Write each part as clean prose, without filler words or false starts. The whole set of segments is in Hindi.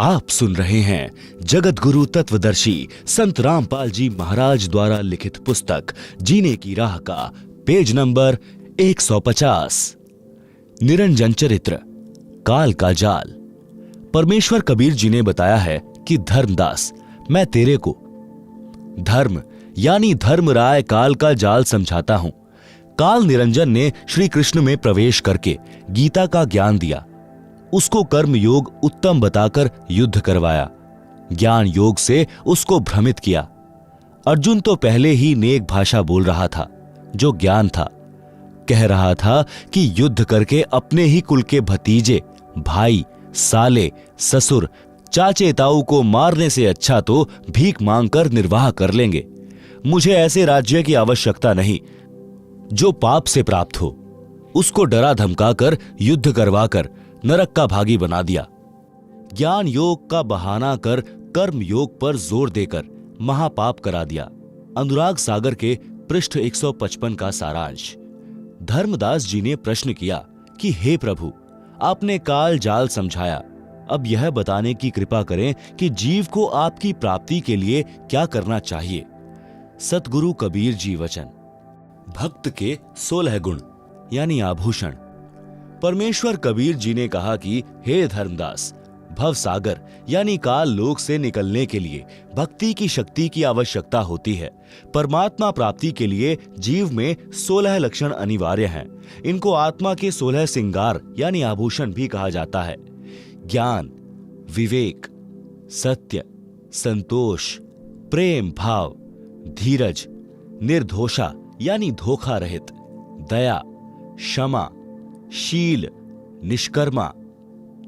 आप सुन रहे हैं जगत गुरु तत्वदर्शी संत रामपाल जी महाराज द्वारा लिखित पुस्तक जीने की राह का पेज नंबर 150। निरंजन चरित्र, काल का जाल। परमेश्वर कबीर जी ने बताया है कि धर्मदास, मैं तेरे को धर्म यानी धर्मराय काल का जाल समझाता हूं। काल निरंजन ने श्री कृष्ण में प्रवेश करके गीता का ज्ञान दिया, उसको कर्म योग उत्तम बताकर युद्ध करवाया, ज्ञान योग से उसको भ्रमित किया। अर्जुन तो पहले ही नेक भाषा बोल रहा था, जो ज्ञान था। कह रहा था कि युद्ध करके अपने ही कुल के भतीजे, भाई, साले, ससुर, चाचे ताऊ को मारने से अच्छा तो भीख मांगकर निर्वाह कर लेंगे। मुझे ऐसे राज्य की आवश्यकता नहीं जो पाप से प्राप्त हो। उसको डरा धमकाकर युद्ध करवाकर नरक का भागी बना दिया। ज्ञान योग का बहाना कर कर्म योग पर जोर देकर महापाप करा दिया। अनुराग सागर के पृष्ठ 155 का सारांश। धर्मदास जी ने प्रश्न किया कि हे प्रभु, आपने काल जाल समझाया, अब यह बताने की कृपा करें कि जीव को आपकी प्राप्ति के लिए क्या करना चाहिए। सतगुरु कबीर जी वचन। भक्त के 16 गुण यानी आभूषण। परमेश्वर कबीर जी ने कहा कि हे धर्मदास, भव सागर यानी काल लोक से निकलने के लिए भक्ति की शक्ति की आवश्यकता होती है। परमात्मा प्राप्ति के लिए जीव में 16 लक्षण अनिवार्य हैं। इनको आत्मा के 16 सिंगार यानी आभूषण भी कहा जाता है। ज्ञान, विवेक, सत्य, संतोष, प्रेम भाव, धीरज, निर्दोषा यानी धोखा रहित, दया, क्षमा, शील, निष्कर्मा,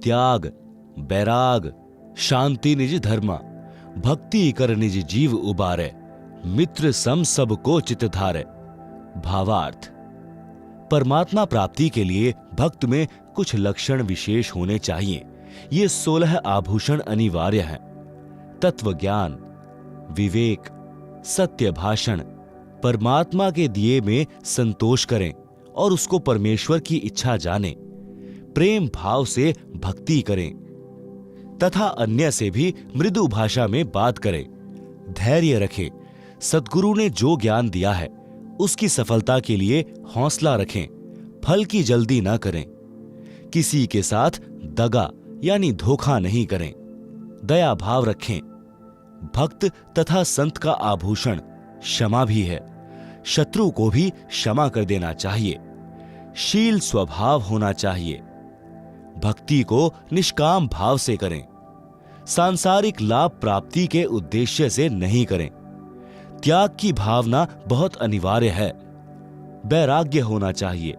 त्याग, बैराग, शांति निज धर्मा, भक्ति कर निज जीव उबारे, मित्र सम सब को चित धारे। भावार्थ, परमात्मा प्राप्ति के लिए भक्त में कुछ लक्षण विशेष होने चाहिए। ये 16 आभूषण अनिवार्य हैं। तत्व ज्ञान, विवेक, सत्य भाषण, परमात्मा के दिए में संतोष करें और उसको परमेश्वर की इच्छा जाने, प्रेम भाव से भक्ति करें तथा अन्य से भी मृदु भाषा में बात करें, धैर्य रखें, सद्गुरु ने जो ज्ञान दिया है उसकी सफलता के लिए हौसला रखें, फल की जल्दी ना करें, किसी के साथ दगा यानी धोखा नहीं करें, दया भाव रखें। भक्त तथा संत का आभूषण क्षमा भी है, शत्रु को भी क्षमा कर देना चाहिए। शील स्वभाव होना चाहिए, भक्ति को निष्काम भाव से करें, सांसारिक लाभ प्राप्ति के उद्देश्य से नहीं करें। त्याग की भावना बहुत अनिवार्य है। वैराग्य होना चाहिए,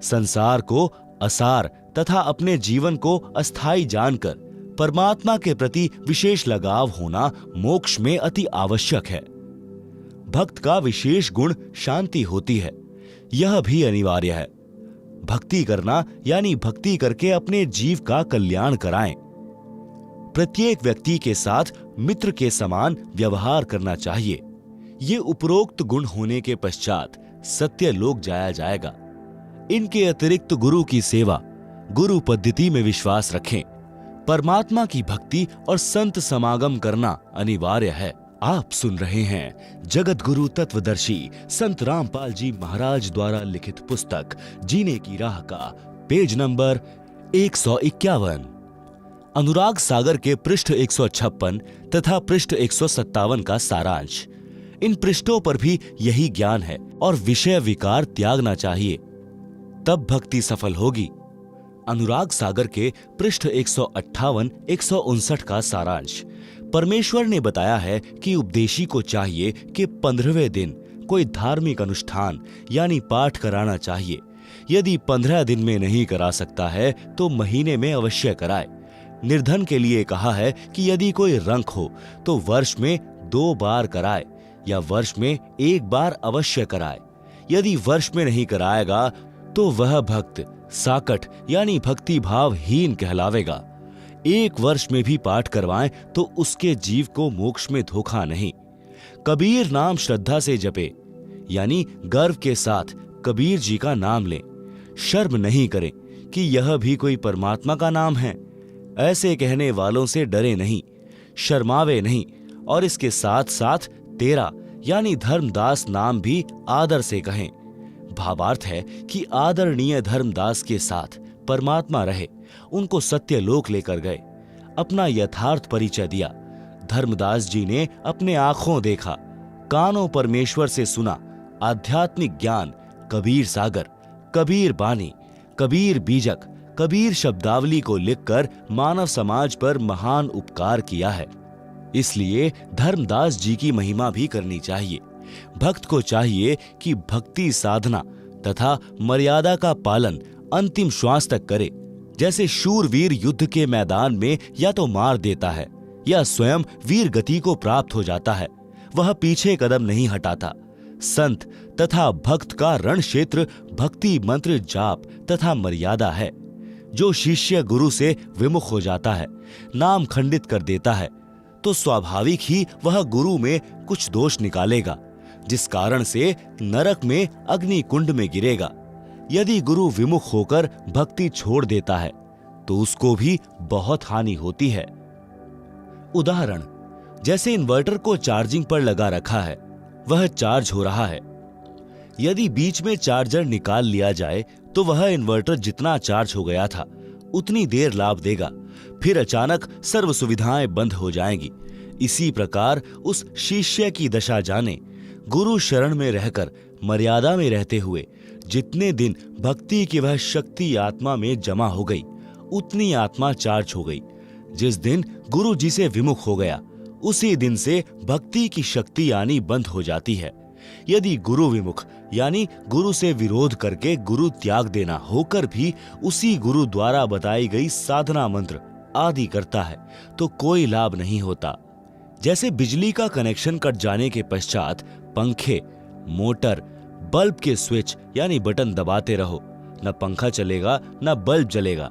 संसार को असार तथा अपने जीवन को अस्थायी जानकर परमात्मा के प्रति विशेष लगाव होना मोक्ष में अति आवश्यक है। भक्त का विशेष गुण शांति होती है, यह भी अनिवार्य है। भक्ति करना यानी भक्ति करके अपने जीव का कल्याण कराएं। प्रत्येक व्यक्ति के साथ मित्र के समान व्यवहार करना चाहिए। ये उपरोक्त गुण होने के पश्चात सत्य लोक जाया जाएगा। इनके अतिरिक्त गुरु की सेवा, गुरु पद्धति में विश्वास रखें। परमात्मा की भक्ति और संत समागम करना अनिवार्य है। आप सुन रहे हैं जगत गुरु तत्वदर्शी संत रामपाल जी महाराज द्वारा लिखित पुस्तक जीने की राह का पेज नंबर 151। अनुराग सागर के पृष्ठ 156 तथा पृष्ठ 157 का सारांश। इन पृष्ठों पर भी यही ज्ञान है और विषय विकार त्यागना चाहिए, तब भक्ति सफल होगी। अनुराग सागर के पृष्ठ 158, 159 का सारांश। परमेश्वर ने बताया है कि उपदेशी को चाहिए कि 15वें दिन कोई धार्मिक अनुष्ठान यानी पाठ कराना चाहिए। यदि 15 दिन में नहीं करा सकता है तो महीने में अवश्य कराए। निर्धन के लिए कहा है कि यदि कोई रंक हो तो वर्ष में 2 बार कराए या वर्ष में 1 बार अवश्य कराए। यदि वर्ष में नहीं कराएगा तो वह भक्त साकट यानी भक्ति भावहीन कहलावेगा। 1 वर्ष में भी पाठ करवाएं तो उसके जीव को मोक्ष में धोखा नहीं। कबीर नाम श्रद्धा से जपे यानी गर्व के साथ कबीर जी का नाम लें। शर्म नहीं करें कि यह भी कोई परमात्मा का नाम है। ऐसे कहने वालों से डरे नहीं, शर्मावे नहीं, और इसके साथ साथ तेरा यानी धर्मदास नाम भी आदर से कहें। भावार्थ है कि आदरणीय धर्मदास के साथ परमात्मा रहे, उनको सत्यलोक लेकर गए, अपना यथार्थ परिचय दिया। धर्मदास जी ने अपने आंखों देखा, कानों परमेश्वर से सुना, आध्यात्मिक ज्ञान, कबीर सागर, कबीर बानी, कबीर बीजक, कबीर शब्दावली को लिखकर मानव समाज पर महान उपकार किया है। इसलिए धर्मदास जी की महिमा भी करनी चाहिए। भक्त को चाहिए कि भक्ति साधना तथा मर्यादा का पालन अंतिम श्वास तक करे। जैसे शूरवीर युद्ध के मैदान में या तो मार देता है या स्वयं वीर गति को प्राप्त हो जाता है, वह पीछे कदम नहीं हटाता। संत तथा भक्त का रण क्षेत्र भक्ति मंत्र जाप तथा मर्यादा है। जो शिष्य गुरु से विमुख हो जाता है, नाम खंडित कर देता है, तो स्वाभाविक ही वह गुरु में कुछ दोष निकालेगा, जिस कारण से नरक में अग्नि कुंड में गिरेगा। यदि गुरु विमुख होकर भक्ति छोड़ देता है तो उसको भी बहुत हानि होती है। उदाहरण, जैसे इन्वर्टर को चार्जिंग पर लगा रखा है, वह चार्ज हो रहा है। यदि बीच में चार्जर निकाल लिया जाए तो वह इन्वर्टर जितना चार्ज हो गया था उतनी देर लाभ देगा, फिर अचानक सर्व सुविधाएं बंद हो जाएंगी। इसी प्रकार उस शिष्य की दशा जाने। गुरु शरण में रहकर मर्यादा में रहते हुए जितने दिन भक्ति की वह शक्ति आत्मा में जमा हो गई, उतनी आत्मा चार्ज हो गई। जिस दिन गुरु जी से विमुख हो गया, उसी दिन से भक्ति की शक्ति आनी बंद हो जाती है। यदि गुरु विमुख यानी गुरु से विरोध करके गुरु त्याग देना होकर भी उसी गुरु द्वारा बताई गई साधना मंत्र आदि करता है तो कोई लाभ नहीं होता। जैसे बिजली का कनेक्शन कट जाने के पश्चात पंखे, मोटर, बल्ब के स्विच यानी बटन दबाते रहो, न पंखा चलेगा न बल्ब जलेगा।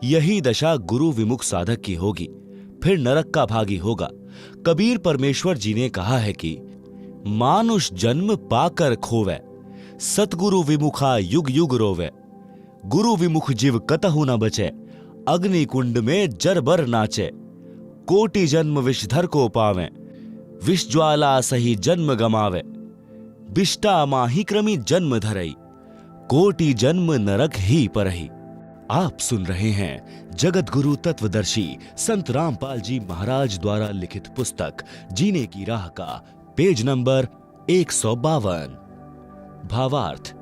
यही दशा गुरु विमुख साधक की होगी, फिर नरक का भागी होगा। कबीर परमेश्वर जी ने कहा है कि मानुष जन्म पाकर खोवे, सतगुरु विमुखा युग युग रोवे। गुरु विमुख जीव कतहु न बचे, अग्नि कुंड में जरबर नाचे। कोटि जन्म विषधर को पावे, विष ज्वाला सही जन्म गमावे। बिष्टा माही क्रमी जन्म धरई, कोटि जन्म नरक ही परही। आप सुन रहे हैं जगत गुरु तत्वदर्शी संत रामपाल जी महाराज द्वारा लिखित पुस्तक जीने की राह का पेज नंबर 152। भावार्थ,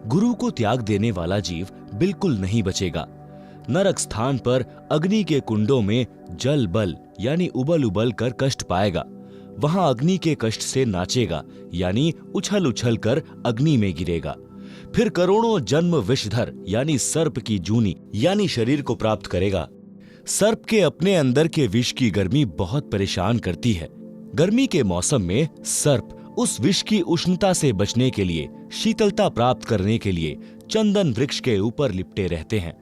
गुरु को त्याग देने वाला जीव बिल्कुल नहीं बचेगा। नरक स्थान पर अग्नि के कुंडों में जल बल यानी उबल उबल कर कष्ट पाएगा। वहां अग्नि के कष्ट से नाचेगा यानी उछल उछल कर अग्नि में गिरेगा। फिर करोड़ों जन्म विषधर यानी सर्प की जूनी यानी शरीर को प्राप्त करेगा। सर्प के अपने अंदर के विष की गर्मी बहुत परेशान करती है। गर्मी के मौसम में सर्प उस विष की उष्णता से बचने के लिए, शीतलता प्राप्त करने के लिए चंदन वृक्ष के ऊपर लिपटे रहते हैं।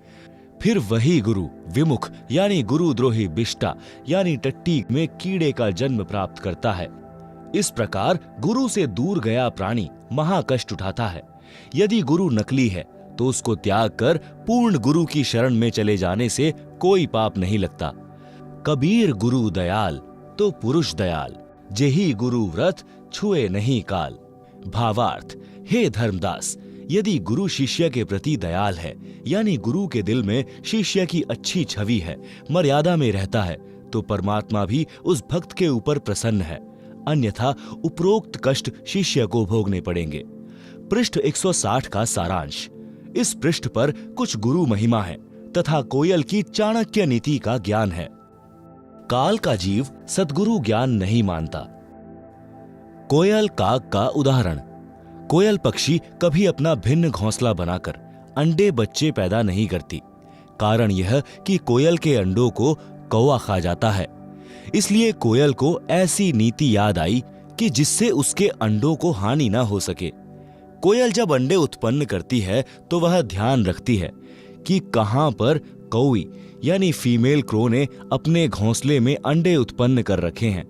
फिर वही गुरु विमुख यानी गुरुद्रोही बिष्टा यानी टट्टी में कीड़े का जन्म प्राप्त करता है। इस प्रकार गुरु से दूर गया प्राणी महाकष्ट उठाता है। यदि गुरु नकली है तो उसको त्याग कर पूर्ण गुरु की शरण में चले जाने से कोई पाप नहीं लगता। कबीर गुरु दयाल तो पुरुष दयाल, जेही गुरु व्रत छुए नहीं काल। भावार्थ, हे धर्मदास, यदि गुरु शिष्य के प्रति दयाल है यानी गुरु के दिल में शिष्य की अच्छी छवि है, मर्यादा में रहता है, तो परमात्मा भी उस भक्त के ऊपर प्रसन्न है। अन्यथा उपरोक्त कष्ट शिष्य को भोगने पड़ेंगे। पृष्ठ 160 का सारांश। इस पृष्ठ पर कुछ गुरु महिमा है तथा कोयल की चाणक्य नीति का ज्ञान है। काल का जीव सद्गुरु ज्ञान नहीं मानता। कोयल काग का उदाहरण। कोयल पक्षी कभी अपना भिन्न घोंसला बनाकर अंडे बच्चे पैदा नहीं करती। कारण यह कि कोयल के अंडों को कौवा खा जाता है। इसलिए कोयल को ऐसी नीति याद आई कि जिससे उसके अंडों को हानि ना हो सके। कोयल जब अंडे उत्पन्न करती है तो वह ध्यान रखती है कि कहां पर कौवी यानी फीमेल क्रो ने अपने घोंसले में अंडे उत्पन्न कर रखे हैं।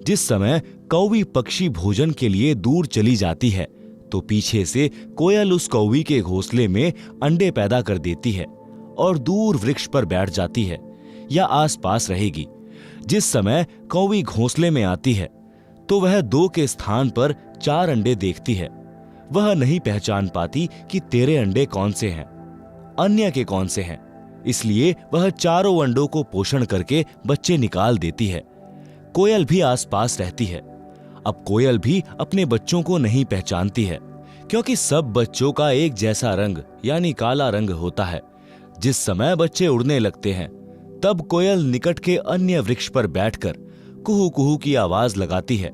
जिस समय कौवी पक्षी भोजन के लिए दूर चली जाती है तो पीछे से कोयल उस कौवी के घोंसले में अंडे पैदा कर देती है और दूर वृक्ष पर बैठ जाती है। या आसपास रहेगी। जिस समय कौवी घोंसले में आती है तो वह 2 के स्थान पर 4 अंडे देखती है। वह नहीं पहचान पाती कि तेरे अंडे कौन से हैं, अन्य के कौन से हैं, इसलिए वह चारों अंडों को पोषण करके बच्चे निकाल देती है। कोयल भी आसपास रहती है। अब कोयल भी अपने बच्चों को नहीं पहचानती है, क्योंकि सब बच्चों का एक जैसा रंग यानी काला रंग होता है। जिस समय बच्चे उड़ने लगते हैं तब कोयल निकट के अन्य वृक्ष पर बैठकर कुहू कुहू की आवाज लगाती है।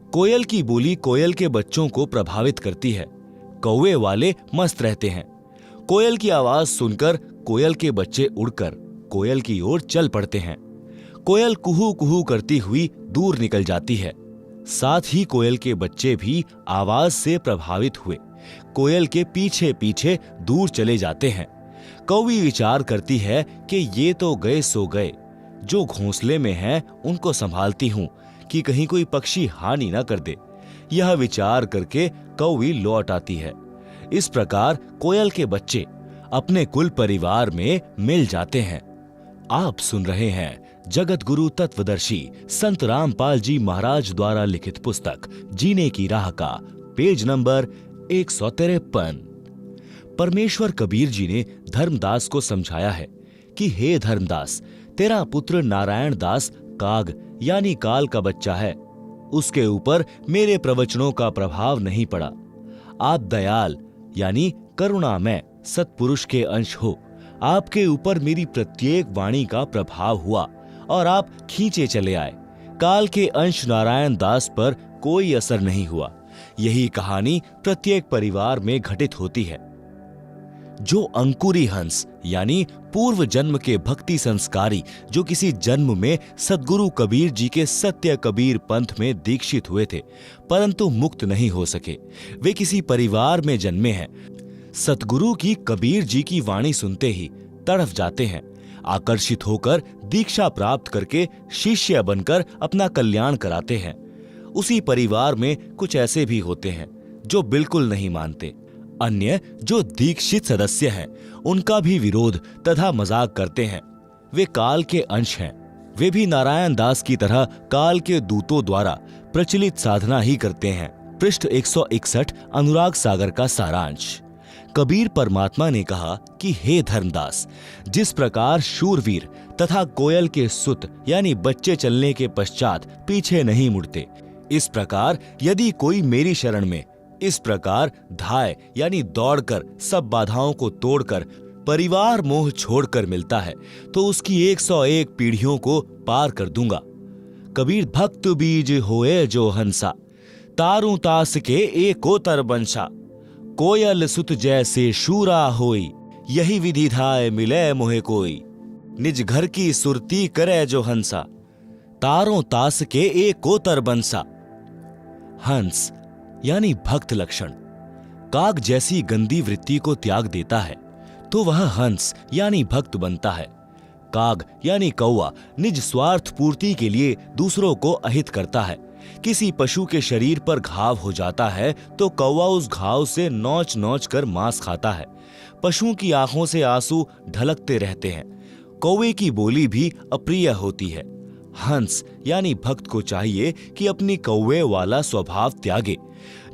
कोयल की बोली कोयल के बच्चों को प्रभावित करती है। कौवे वाले मस्त रहते हैं। कोयल की आवाज सुनकर कोयल के बच्चे उड़कर कोयल की ओर चल पड़ते हैं। कोयल कुहू कुहू करती हुई दूर निकल जाती है। साथ ही कोयल के बच्चे भी आवाज से प्रभावित हुए कोयल के पीछे पीछे दूर चले जाते हैं। कौवी विचार करती है कि ये तो गए सो गए, जो घोंसले में हैं उनको संभालती हूं कि कहीं कोई पक्षी हानि न कर दे। यह विचार करके कौवी लौट आती है। इस प्रकार कोयल के बच्चे अपने कुल परिवार में मिल जाते हैं। आप सुन रहे हैं जगत गुरु तत्वदर्शी संत रामपाल जी महाराज द्वारा लिखित पुस्तक जीने की राह का पेज नंबर 153। परमेश्वर कबीर जी ने धर्मदास को समझाया है कि हे धर्मदास, तेरा पुत्र नारायण दास काग यानी काल का बच्चा है। उसके ऊपर मेरे प्रवचनों का प्रभाव नहीं पड़ा। आप दयाल यानी करुणामय सत्पुरुष के अंश हो। आपके ऊपर मेरी प्रत्येक वाणी का प्रभाव हुआ और आप खींचे चले आए। काल के अंश नारायण दास पर कोई असर नहीं हुआ। यही कहानी प्रत्येक परिवार में घटित होती है। जो अंकुरी हंस यानी पूर्व जन्म के भक्ति संस्कारी, जो किसी जन्म में सद्गुरु कबीर जी के सत्य कबीर पंथ में दीक्षित हुए थे परंतु मुक्त नहीं हो सके, वे किसी परिवार में जन्मे हैं। सतगुरु की कबीर जी की वाणी सुनते ही तड़फ जाते हैं। आकर्षित होकर दीक्षा प्राप्त करके शिष्य बनकर अपना कल्याण कराते हैं। उसी परिवार में कुछ ऐसे भी होते हैं जो बिल्कुल नहीं मानते। अन्य जो दीक्षित सदस्य हैं उनका भी विरोध तथा मजाक करते हैं। वे काल के अंश हैं। वे भी नारायण दास की तरह काल के दूतों द्वारा प्रचलित साधना ही करते हैं। पृष्ठ 161 अनुराग सागर का सारांश। कबीर परमात्मा ने कहा कि हे धर्मदास, जिस प्रकार शूरवीर तथा कोयल के सुत यानी बच्चे चलने के पश्चात पीछे नहीं मुड़ते, इस प्रकार यदि कोई मेरी शरण में इस प्रकार धाय यानी दौड़कर सब बाधाओं को तोड़कर परिवार मोह छोड़कर मिलता है तो उसकी 101 पीढ़ियों को पार कर दूंगा। कबीर भक्त बीज होए जो हंसा, तारू तास के एकोतर बंशा, कोयल सुत जैसे शूरा होई, यही विधि धाय मिले मोहे कोई, निज घर की सुरती करे जो हंसा, तारों तास के एकोतर बंसा। हंस यानी भक्त लक्षण काग जैसी गंदी वृत्ति को त्याग देता है तो वह हंस यानी भक्त बनता है। काग यानी कौवा निज स्वार्थ पूर्ति के लिए दूसरों को अहित करता है। किसी पशु के शरीर पर घाव हो जाता है तो कौवा उस घाव से नोच नोच कर मांस खाता है। पशुओं की आंखों से आंसू ढलकते रहते हैं। कौवे की बोली भी अप्रिय होती है। हंस यानी भक्त को चाहिए कि अपनी कौवे वाला स्वभाव त्यागे,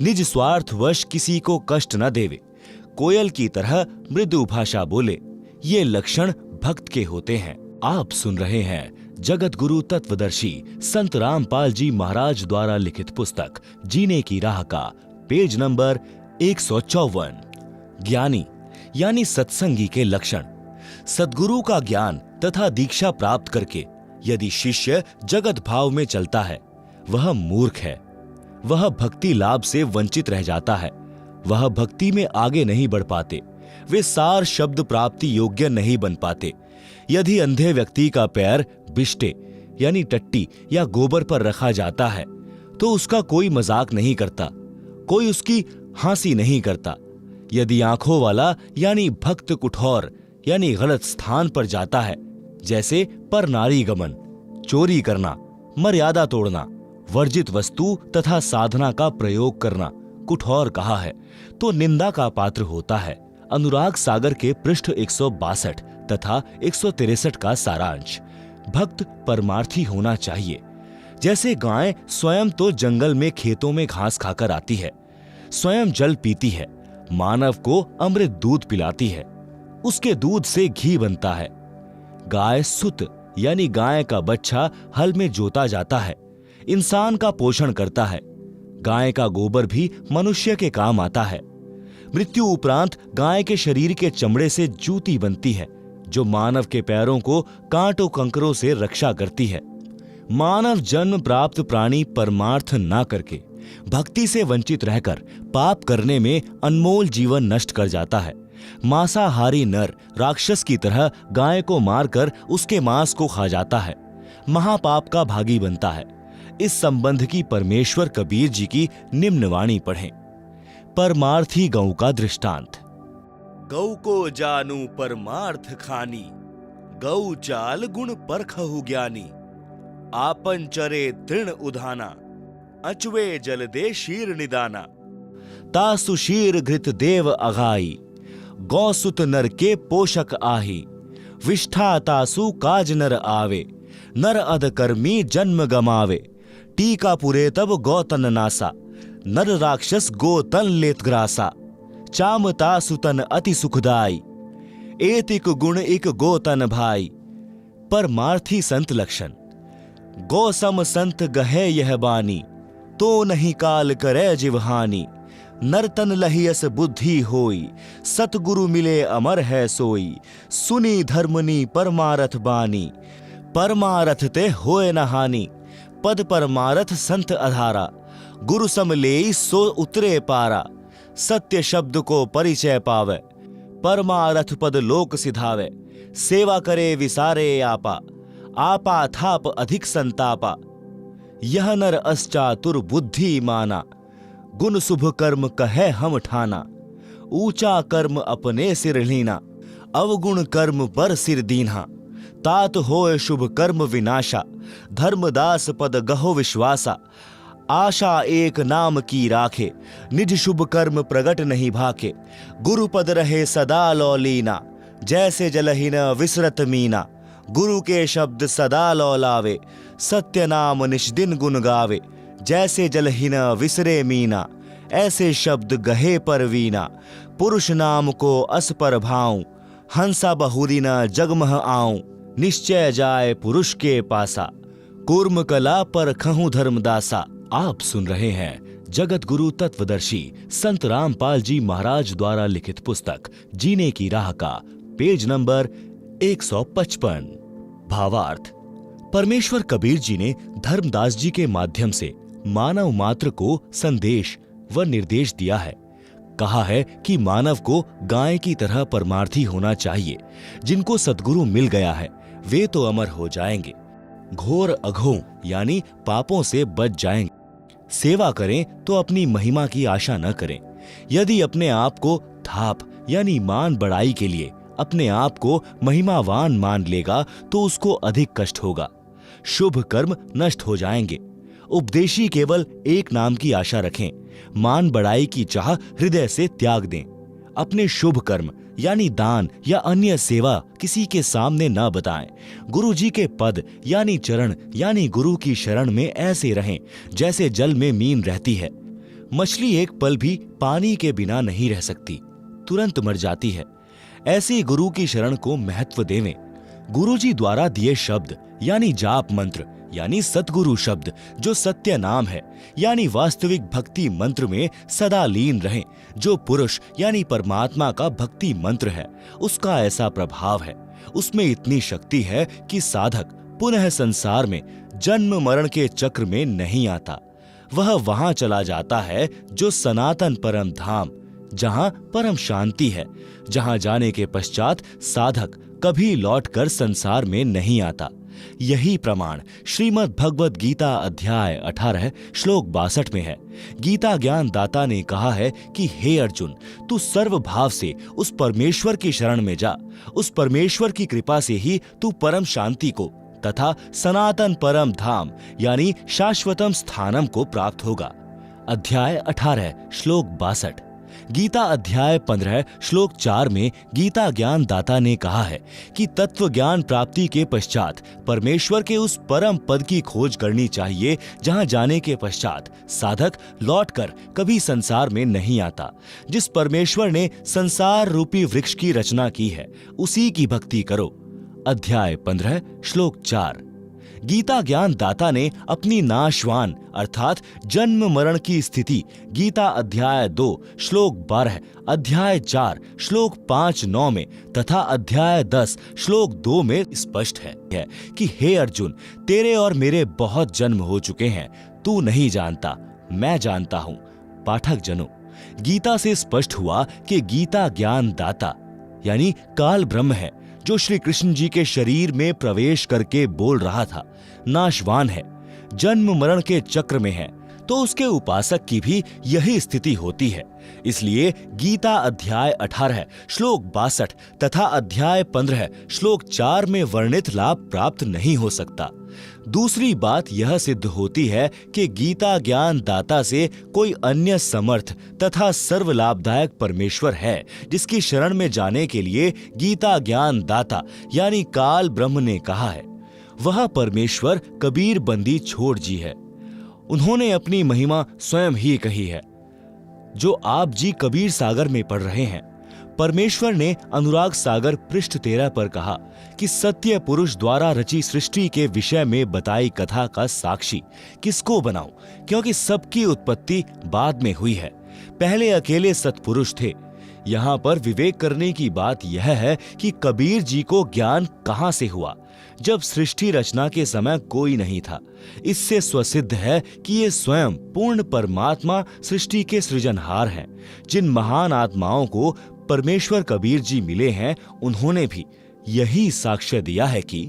निज स्वार्थवश किसी को कष्ट न देवे, कोयल की तरह मृदु भाषा बोले। ये लक्षण भक्त के होते हैं। आप सुन रहे हैं जगत गुरु तत्वदर्शी संत रामपाल जी महाराज द्वारा लिखित पुस्तक जीने की राह का पेज नंबर 154। ज्ञानी यानी सत्संगी के लक्षण। सद्गुरु का ज्ञान तथा दीक्षा प्राप्त करके यदि शिष्य जगत भाव में चलता है वह मूर्ख है। वह भक्ति लाभ से वंचित रह जाता है। वह भक्ति में आगे नहीं बढ़ पाते। वे सार शब्द प्राप्ति योग्य नहीं बन पाते। यदि अंधे व्यक्ति का पैर बिष्टे यानी टट्टी या गोबर पर रखा जाता है तो उसका कोई मजाक नहीं करता, कोई उसकी हंसी नहीं करता। यदि आंखों वाला यानी भक्त कुठौर यानी गलत स्थान पर जाता है, जैसे पर नारी गमन, चोरी करना, मर्यादा तोड़ना, वर्जित वस्तु तथा साधना का प्रयोग करना कुठौर कहा है, तो निंदा का पात्र होता है। अनुराग सागर के पृष्ठ 162 तथा 163 का सारांश। भक्त परमार्थी होना चाहिए। जैसे गाय स्वयं तो जंगल में खेतों में घास खाकर आती है, स्वयं जल पीती है, मानव को अमृत दूध पिलाती है, उसके दूध से घी बनता है। गाय सुत यानी गाय का बच्चा हल में जोता जाता है, इंसान का पोषण करता है। गाय का गोबर भी मनुष्य के काम आता है। मृत्यु उपरांत गाय के शरीर के चमड़े से जूती बनती है, जो मानव के पैरों को कांटों कंकरों से रक्षा करती है। मानव जन्म प्राप्त प्राणी परमार्थ ना करके भक्ति से वंचित रहकर पाप करने में अनमोल जीवन नष्ट कर जाता है। मांसाहारी नर राक्षस की तरह गाय को मारकर उसके मांस को खा जाता है, महापाप का भागी बनता है। इस संबंध की परमेश्वर कबीर जी की निम्न वाणी पढ़ें। परमार्थी गौ का दृष्टांत। गौ को जानू परमार्थ खानी, गौ चाल गुण परखहु ज्ञानी। आपन चरे तृण उधाना, अचवे जल दे शीर निदाना। तासु शीर घृत देव अघाई, गौ सुत नर के पोषक आही। विष्ठा तासु काज नर आवे, नर अध कर्मी जन्म गमावे। टीका पुरे तब गौतन नासा, नर राक्षस गोतन लेत ग्रासा। चामता सुतन अति सुखदाई, एतिक गुण इक गोतन भाई। परमार्थी संत लक्षण। गौ सम संत गहे यह बानी, तो नहीं काल करे जिवहानी। नरतन लहियस बुद्धि होई, सतगुरु मिले अमर है सोई। सुनी धर्मनी परमारथ बानी, परमारथ ते होए न हानि। पद परमारथ संत आधारा, गुरु सम लेई सो उतरे पारा। सत्य शब्द को परिचय पावे, परमारथ पद लोक सिधावे। सेवा करे विसारे आपा, आपा थाप अधिक संतापा। यह नर अश्चातुर बुद्धि माना, गुण शुभ कर्म कहे हम ठाना। ऊंचा कर्म अपने सिर लीना, अवगुण कर्म पर सिर दीन्हा। तात होए शुभ कर्म विनाशा, धर्मदास पद गहो विश्वासा। आशा एक नाम की राखे, निज शुभ कर्म प्रगट नहीं भाके। गुरु पद रहे सदा लौलीना, जैसे जलहीन विसरत मीना। गुरु के शब्द सदा लौलावे, सत्य नाम निष्दिन गुण गावे। जैसे जलहीन विसरे मीना, ऐसे शब्द गहे पर वीना। पुरुष नाम को अस पर भाऊं, हंसा बहुरी न जगमह आऊं। निश्चय जाए पुरुष के पासा, कूर्म कला पर खहूं धर्मदासा। आप सुन रहे हैं जगत गुरु तत्वदर्शी संत रामपाल जी महाराज द्वारा लिखित पुस्तक जीने की राह का पेज नंबर 155। भावार्थ। परमेश्वर कबीर जी ने धर्मदास जी के माध्यम से मानव मात्र को संदेश व निर्देश दिया है। कहा है कि मानव को गाय की तरह परमार्थी होना चाहिए। जिनको सद्गुरु मिल गया है वे तो अमर हो जाएंगे, घोर अघों यानी पापों से बच जाएंगे। सेवा करें तो अपनी महिमा की आशा न करें। यदि अपने आप को थाप यानी मान बढ़ाई के लिए अपने आप को महिमावान मान लेगा तो उसको अधिक कष्ट होगा। शुभ कर्म नष्ट हो जाएंगे। उपदेशी केवल एक नाम की आशा रखें, मान बढ़ाई की चाह हृदय से त्याग दें। अपने शुभ कर्म यानी दान या अन्य सेवा किसी के सामने न बताएं। गुरु जी के पद यानी चरण यानी गुरु की शरण में ऐसे रहें जैसे जल में मीन रहती है। मछली एक पल भी पानी के बिना नहीं रह सकती, तुरंत मर जाती है। ऐसी गुरु की शरण को महत्व देवें। गुरु जी द्वारा दिए शब्द यानी जाप मंत्र यानी सतगुरु शब्द जो सत्य नाम है यानी वास्तविक भक्ति मंत्र में सदा लीन रहें। जो पुरुष यानी परमात्मा का भक्ति मंत्र है उसका ऐसा प्रभाव है, उसमें इतनी शक्ति है कि साधक पुनः संसार में जन्म मरण के चक्र में नहीं आता। वह वहां चला जाता है जो सनातन परम धाम, जहां परम शांति है, जहां जाने के पश्चात साधक कभी लौटकर संसार में नहीं आता। यही प्रमाण श्रीमद् भगवद गीता अध्याय 18 श्लोक 62 में है। गीता ज्ञान दाता ने कहा है कि हे अर्जुन, तू सर्व भाव से उस परमेश्वर की शरण में जा। उस परमेश्वर की कृपा से ही तू परम शांति को तथा सनातन परम धाम यानी शाश्वतम स्थानम को प्राप्त होगा। अध्याय 18 श्लोक 62। गीता अध्याय 15 श्लोक 4 में गीता ज्ञान दाता ने कहा है कि तत्व ज्ञान प्राप्ति के पश्चात परमेश्वर के उस परम पद की खोज करनी चाहिए जहां जाने के पश्चात साधक लौटकर कभी संसार में नहीं आता। जिस परमेश्वर ने संसार रूपी वृक्ष की रचना की है उसी की भक्ति करो। अध्याय 15 श्लोक 4। गीता ज्ञान दाता ने अपनी नाशवान अर्थात जन्म मरण की स्थिति गीता अध्याय 2 श्लोक 12, अध्याय 4 श्लोक 5-9 में तथा अध्याय 10 श्लोक 2 में स्पष्ट है कि हे अर्जुन, तेरे और मेरे बहुत जन्म हो चुके हैं, तू नहीं जानता, मैं जानता हूं। पाठक जनों, गीता से स्पष्ट हुआ कि गीता ज्ञान दाता यानी काल ब्रह्म है जो श्री कृष्ण जी के शरीर में प्रवेश करके बोल रहा था, नाशवान है, जन्म मरण के चक्र में है, तो उसके उपासक की भी यही स्थिति होती है। इसलिए गीता अध्याय 18 श्लोक 62 तथा अध्याय 15 श्लोक 4 में वर्णित लाभ प्राप्त नहीं हो सकता। दूसरी बात यह सिद्ध होती है कि गीता ज्ञान दाता से कोई अन्य समर्थ तथा सर्व लाभदायक परमेश्वर है जिसकी शरण में जाने के लिए गीता ज्ञान दाता यानी काल ब्रह्म ने कहा है। वह परमेश्वर कबीर बंदी छोड़ जी है। उन्होंने अपनी महिमा स्वयं ही कही है जो आप जी कबीर सागर में पढ़ रहे हैं। परमेश्वर ने अनुराग सागर पृष्ठ 13 पर कहा कि सत्य पुरुष द्वारा रची सृष्टि के विषय में बताई कथा का साक्षी किसको बनाऊं, क्योंकि सबकी उत्पत्ति बाद में हुई है, पहले अकेले सत्पुरुष थे। यहाँ पर विवेक करने की बात यह है कि कबीर जी को ज्ञान कहां से हुआ, जब सृष्टि रचना के समय कोई नहीं था। इससे स्वसिद्ध है कि ये स्वयं पूर्ण परमात्मा सृष्टि के सृजनहार हैं। जिन महान आत्माओं को परमेश्वर कबीर जी मिले हैं उन्होंने भी यही साक्ष्य दिया है कि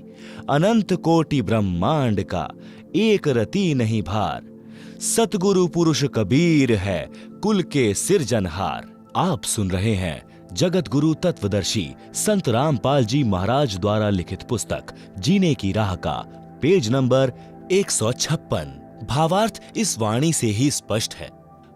अनंत कोटि ब्रह्मांड का एक रति नहीं भार, सतगुरु पुरुष कबीर है कुल के सिरजनहार। आप सुन रहे हैं जगत गुरु तत्वदर्शी संत रामपाल जी महाराज द्वारा लिखित पुस्तक जीने की राह का पेज नंबर 156। भावार्थ इस वाणी से ही स्पष्ट है।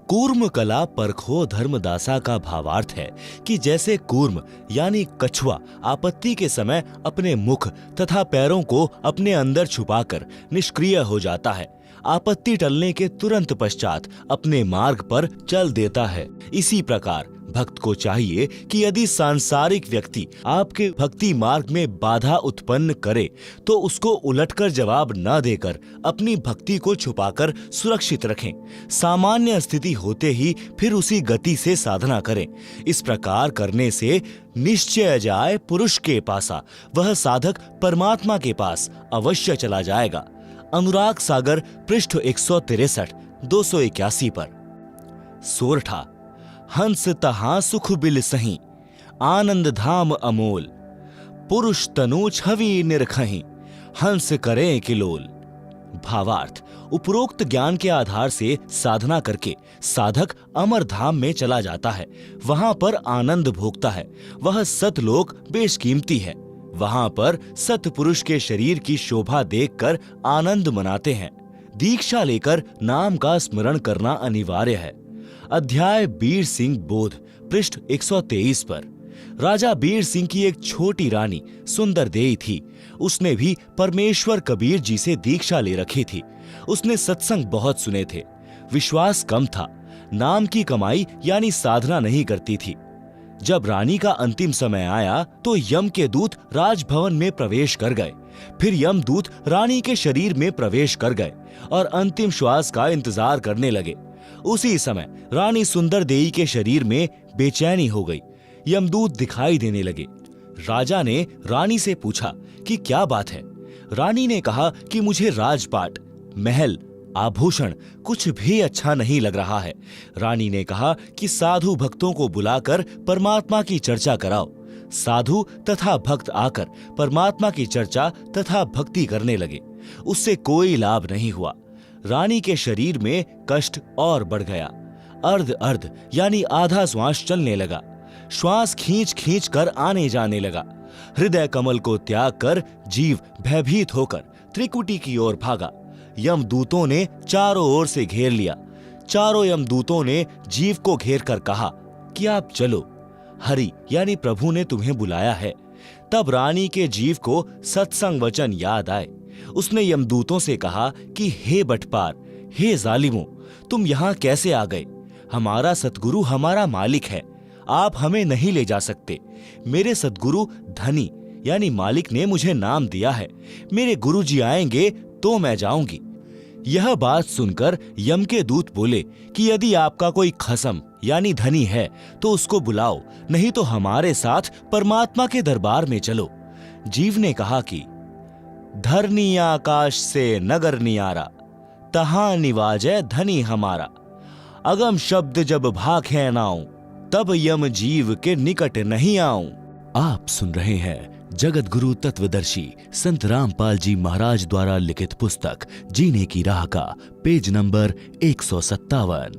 कूर्म कला परखो धर्मदासा का भावार्थ है कि जैसे कूर्म यानी कछुआ आपत्ति के समय अपने मुख तथा पैरों को अपने अंदर छुपाकर निष्क्रिय हो जाता है, आपत्ति टलने के तुरंत पश्चात अपने मार्ग पर चल देता है, इसी प्रकार भक्त को चाहिए कि यदि सांसारिक व्यक्ति आपके भक्ति मार्ग में बाधा उत्पन्न करे तो उसको उलटकर जवाब न देकर अपनी भक्ति को छुपाकर सुरक्षित रखें। सामान्य स्थिति होते ही फिर उसी गति से साधना करें। इस प्रकार करने से निश्चय जाए पुरुष के पासा, वह साधक परमात्मा के पास अवश्य चला जाएगा। अनुराग सागर पृष्ठ 163 281 पर। सोरठा हंस तहां सुख बिल सही, आनंद धाम अमोल, पुरुष तनु छवि निरखहीं, हंस करें किलोल। भावार्थ उपरोक्त ज्ञान के आधार से साधना करके साधक अमर धाम में चला जाता है, वहां पर आनंद भोगता है। वह सतलोक बेशकीमती है, वहां पर सतपुरुष के शरीर की शोभा देखकर आनंद मनाते हैं। दीक्षा लेकर नाम का स्मरण करना अनिवार्य है। अध्याय बीर सिंह बोध पृष्ठ 123 पर। राजा बीर सिंह की एक छोटी रानी सुंदर देई थी। उसने भी परमेश्वर कबीर जी से दीक्षा ले रखी थी। उसने सत्संग बहुत सुने थे, विश्वास कम था, नाम की कमाई यानी साधना नहीं करती थी। जब रानी का अंतिम समय आया तो यम के दूत राजभवन में प्रवेश कर गए। फिर यम दूत रानी के शरीर में प्रवेश कर गए और अंतिम श्वास का इंतजार करने लगे। उसी समय रानी सुंदर देई के शरीर में बेचैनी हो गई। यमदूत दिखाई देने लगे। राजा ने रानी से पूछा कि क्या बात है। रानी ने कहा कि मुझे राजपाट, महल, आभूषण कुछ भी अच्छा नहीं लग रहा है। रानी ने कहा कि साधु भक्तों को बुलाकर परमात्मा की चर्चा कराओ। साधु तथा भक्त आकर परमात्मा की चर्चा तथा भक्ति करने लगे। उससे कोई लाभ नहीं हुआ। रानी के शरीर में कष्ट और बढ़ गया। अर्ध अर्ध यानी आधा श्वास चलने लगा। श्वास खींच खींच कर आने जाने लगा। हृदय कमल को त्याग कर जीव भयभीत होकर त्रिकुटी की ओर भागा। यमदूतों ने चारों ओर से घेर लिया। चारों यमदूतों ने जीव को घेर कर कहा कि आप चलो, हरि यानी प्रभु ने तुम्हें बुलाया है। तब रानी के जीव को सत्संग वचन याद आए। उसने यमदूतों से कहा कि हे बटपार, हे जालिमों, तुम यहाँ कैसे आ गए? हमारा सतगुरु हमारा मालिक है, आप हमें नहीं ले जा सकते। मेरे सतगुरु धनी यानी मालिक ने मुझे नाम दिया है, मेरे गुरुजी आएंगे तो मैं जाऊंगी। यह बात सुनकर यम के दूत बोले कि यदि आपका कोई खसम यानी धनी है तो उसको बुलाओ, नहीं तो हमारे साथ परमात्मा के दरबार में चलो। जीव ने कहा कि धरनी आकाश से नगर नियारा, तहां निवाजै धनी हमारा। अगम शब्द जब भाखे नाऊं, तब यम जीव के निकट नहीं आऊं। आप सुन रहे हैं जगत गुरु तत्वदर्शी संत रामपाल जी महाराज द्वारा लिखित पुस्तक जीने की राह का पेज नंबर 157।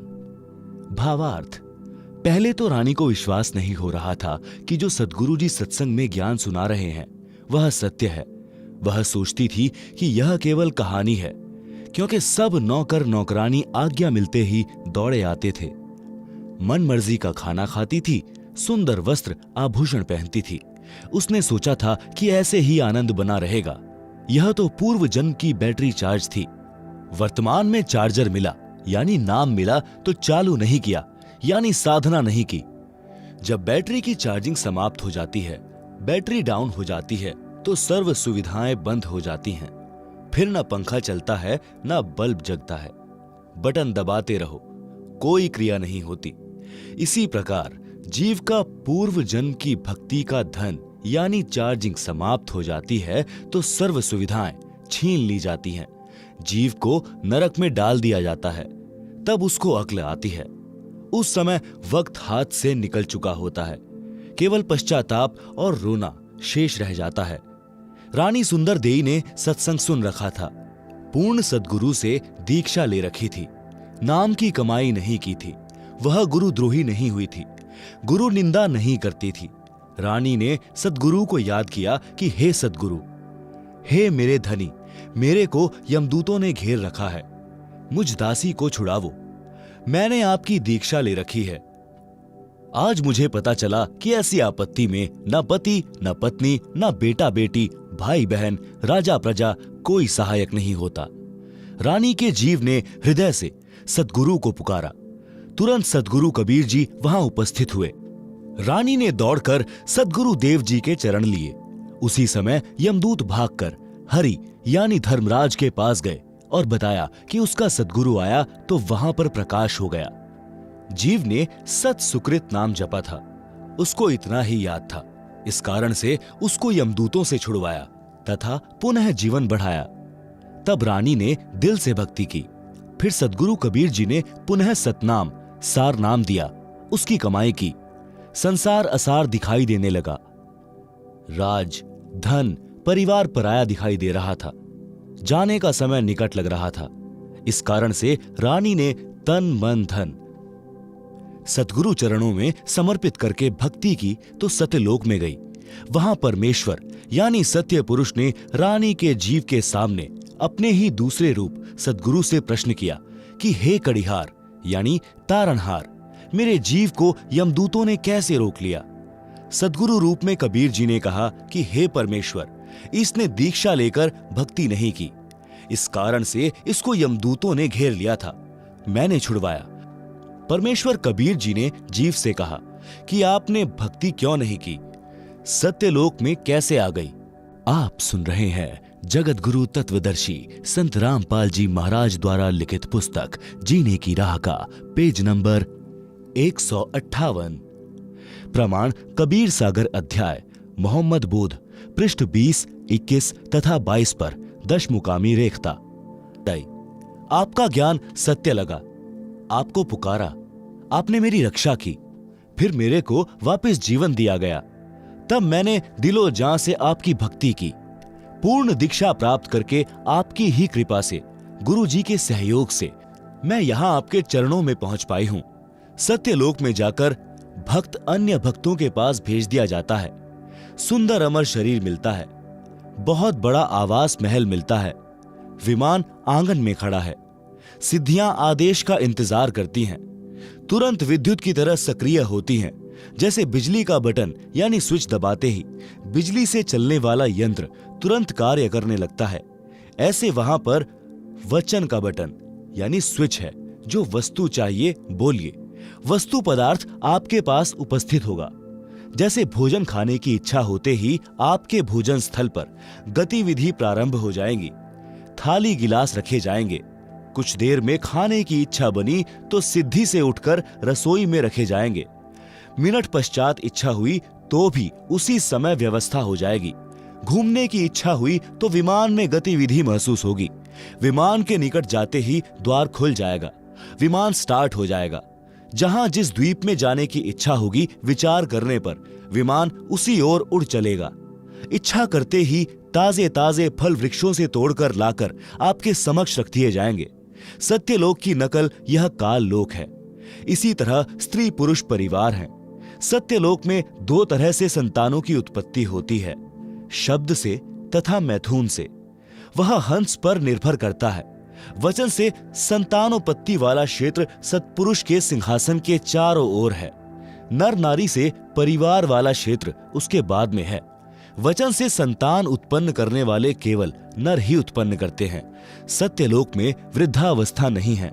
भावार्थ। पहले तो रानी को विश्वास नहीं हो रहा था कि जो सद्गुरु जी सत्संग में ज्ञान सुना रहे हैं वह सत्य है। वह सोचती थी कि यह केवल कहानी है, क्योंकि सब नौकर नौकरानी आज्ञा मिलते ही दौड़े आते थे। मन मर्जी का खाना खाती थी, सुंदर वस्त्र आभूषण पहनती थी। उसने सोचा था कि ऐसे ही आनंद बना रहेगा। यह तो पूर्व जन्म की बैटरी चार्ज थी। वर्तमान में चार्जर मिला यानी नाम मिला तो चालू नहीं किया यानी साधना नहीं की। जब बैटरी की चार्जिंग समाप्त हो जाती है, बैटरी डाउन हो जाती है, तो सर्व सुविधाएं बंद हो जाती हैं। फिर न पंखा चलता है न बल्ब जगता है। बटन दबाते रहो, कोई क्रिया नहीं होती। इसी प्रकार जीव का पूर्व जन्म की भक्ति का धन यानी चार्जिंग समाप्त हो जाती है तो सर्व सुविधाएं छीन ली जाती हैं। जीव को नरक में डाल दिया जाता है। तब उसको अक्ल आती है। उस समय वक्त हाथ से निकल चुका होता है। केवल पश्चाताप और रोना शेष रह जाता है। रानी सुंदर देई ने सत्संग सुन रखा था। पूर्ण सद्गुरु से दीक्षा ले रखी थी। नाम की कमाई नहीं की थी। वह गुरुद्रोही नहीं हुई थी। गुरु निंदा नहीं करती थी। रानी ने सद्गुरु को याद किया कि हे सद्गुरु, हे मेरे धनी, मेरे को यमदूतों ने घेर रखा है, मुझ दासी को छुड़ावो। मैंने आपकी दीक्षा ले रखी है। आज मुझे पता चला कि ऐसी आपत्ति में न पति, न पत्नी, न बेटा बेटी, भाई बहन, राजा प्रजा कोई सहायक नहीं होता। रानी के जीव ने हृदय से सद्गुरु को पुकारा। तुरंत सद्गुरु कबीर जी वहां उपस्थित हुए। रानी ने दौड़कर सद्गुरु देव जी के चरण लिए। उसी समय यमदूत भागकर हरि यानी धर्मराज के पास गए और बताया कि उसका सद्गुरु आया तो वहां पर प्रकाश हो गया। जीव ने सत सुकृत नाम जपा था। उसको इतना ही याद था। इस कारण से उसको यमदूतों से छुड़वाया तथा पुनः जीवन बढ़ाया। तब रानी ने दिल से भक्ति की। फिर सद्गुरु कबीर जी ने पुनः सतनाम सार नाम दिया। उसकी कमाई की। संसार असार दिखाई देने लगा। राज, धन, परिवार पराया दिखाई दे रहा था। जाने का समय निकट लग रहा था। इस कारण से रानी ने तन मन धन सतगुरु चरणों में समर्पित करके भक्ति की तो सत्यलोक में गई। वहां परमेश्वर यानी सत्य पुरुष ने रानी के जीव के सामने अपने ही दूसरे रूप सतगुरु से प्रश्न किया कि हे कड़िहार यानी तारणहार, मेरे जीव को यमदूतों ने कैसे रोक लिया? सतगुरु रूप में कबीर जी ने कहा कि हे परमेश्वर, इसने दीक्षा लेकर भक्ति नहीं की, इस कारण से इसको यमदूतों ने घेर लिया था। मैंने छुड़वाया। परमेश्वर कबीर जी ने जीव से कहा कि आपने भक्ति क्यों नहीं की? सत्यलोक में कैसे आ गई? आप सुन रहे हैं जगत गुरु तत्वदर्शी संत रामपाल जी महाराज द्वारा लिखित पुस्तक जीने की राह का पेज नंबर 158। प्रमाण कबीर सागर अध्याय मोहम्मद बोध पृष्ठ 20, 21 तथा 22 पर दशमुकामी रेखता। आपका ज्ञान सत्य लगा। आपको पुकारा, आपने मेरी रक्षा की, फिर मेरे को वापस जीवन दिया गया। तब मैंने दिलो जान से आपकी भक्ति की। पूर्ण दीक्षा प्राप्त करके आपकी ही कृपा से, गुरु जी के सहयोग से मैं यहाँ आपके चरणों में पहुंच पाई हूँ। सत्यलोक में जाकर भक्त अन्य भक्तों के पास भेज दिया जाता है। सुंदर अमर शरीर मिलता है। बहुत बड़ा आवास महल मिलता है। विमान आंगन में खड़ा है। सिद्धियां आदेश का इंतजार करती हैं। तुरंत विद्युत की तरह सक्रिय होती हैं। जैसे बिजली का बटन यानी स्विच दबाते ही बिजली से चलने वाला यंत्र तुरंत कार्य करने लगता है, ऐसे वहां पर वचन का बटन यानी स्विच है। जो वस्तु चाहिए बोलिए, वस्तु पदार्थ आपके पास उपस्थित होगा। जैसे भोजन खाने की इच्छा होते ही आपके भोजन स्थल पर गतिविधि प्रारंभ हो जाएगी। थाली गिलास रखे जाएंगे। कुछ देर में खाने की इच्छा बनी तो सिद्धि से उठकर रसोई में रखे जाएंगे। मिनट पश्चात इच्छा हुई तो भी उसी समय व्यवस्था हो जाएगी। घूमने की इच्छा हुई तो विमान में गतिविधि महसूस होगी। विमान के निकट जाते ही द्वार खुल जाएगा, विमान स्टार्ट हो जाएगा। जहां जिस द्वीप में जाने की इच्छा होगी, विचार करने पर विमान उसी ओर उड़ चलेगा। इच्छा करते ही ताजे ताजे फल वृक्षों से तोड़कर लाकर आपके समक्ष रख दिए जाएंगे। सत्यलोक की नकल यह काल लोक है। इसी तरह स्त्री पुरुष परिवार हैं। सत्यलोक में दो तरह से संतानों की उत्पत्ति होती है, शब्द से तथा मैथुन से। वह हंस पर निर्भर करता है। वचन से संतानोत्पत्ति वाला क्षेत्र सत्पुरुष के सिंहासन के चारों ओर है। नर नारी से परिवार वाला क्षेत्र उसके बाद में है। वचन से संतान उत्पन्न करने वाले केवल नर ही उत्पन्न करते हैं। सत्यलोक में वृद्धावस्था नहीं है।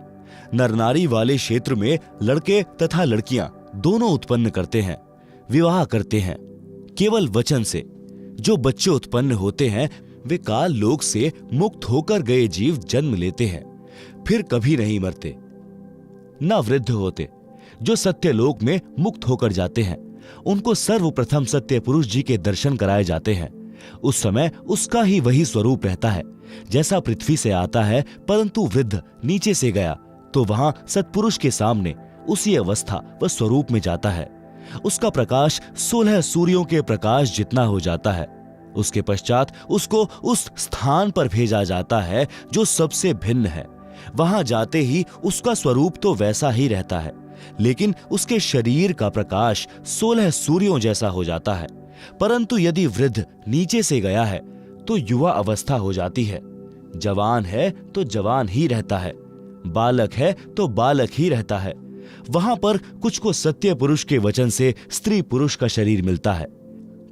नर नारी वाले क्षेत्र में लड़के तथा लड़कियां दोनों उत्पन्न करते हैं, विवाह करते हैं। केवल वचन से जो बच्चे उत्पन्न होते हैं वे काल लोक से मुक्त होकर गए जीव जन्म लेते हैं, फिर कभी नहीं मरते न वृद्ध होते। जो सत्यलोक में मुक्त होकर जाते हैं उनको सर्वप्रथम सत्य पुरुष जी के दर्शन कराए जाते हैं। उस समय उसका ही वही स्वरूप रहता है जैसा पृथ्वी से आता है, परंतु वृद्ध नीचे से गया तो वहां सत्पुरुष के सामने उसी अवस्था व स्वरूप में जाता है। उसका प्रकाश 16 सूर्यों के प्रकाश जितना हो जाता है। उसके पश्चात उसको उस स्थान पर भेजा जाता है जो सबसे भिन्न है। वहां जाते ही उसका स्वरूप तो वैसा ही रहता है, लेकिन उसके शरीर का प्रकाश 16 सूर्यों जैसा हो जाता है। परंतु यदि वृद्ध नीचे से गया है तो युवा अवस्था हो जाती है। जवान है तो जवान ही रहता है, बालक है तो बालक ही रहता है। वहां पर कुछ को सत्य पुरुष के वचन से स्त्री पुरुष का शरीर मिलता है।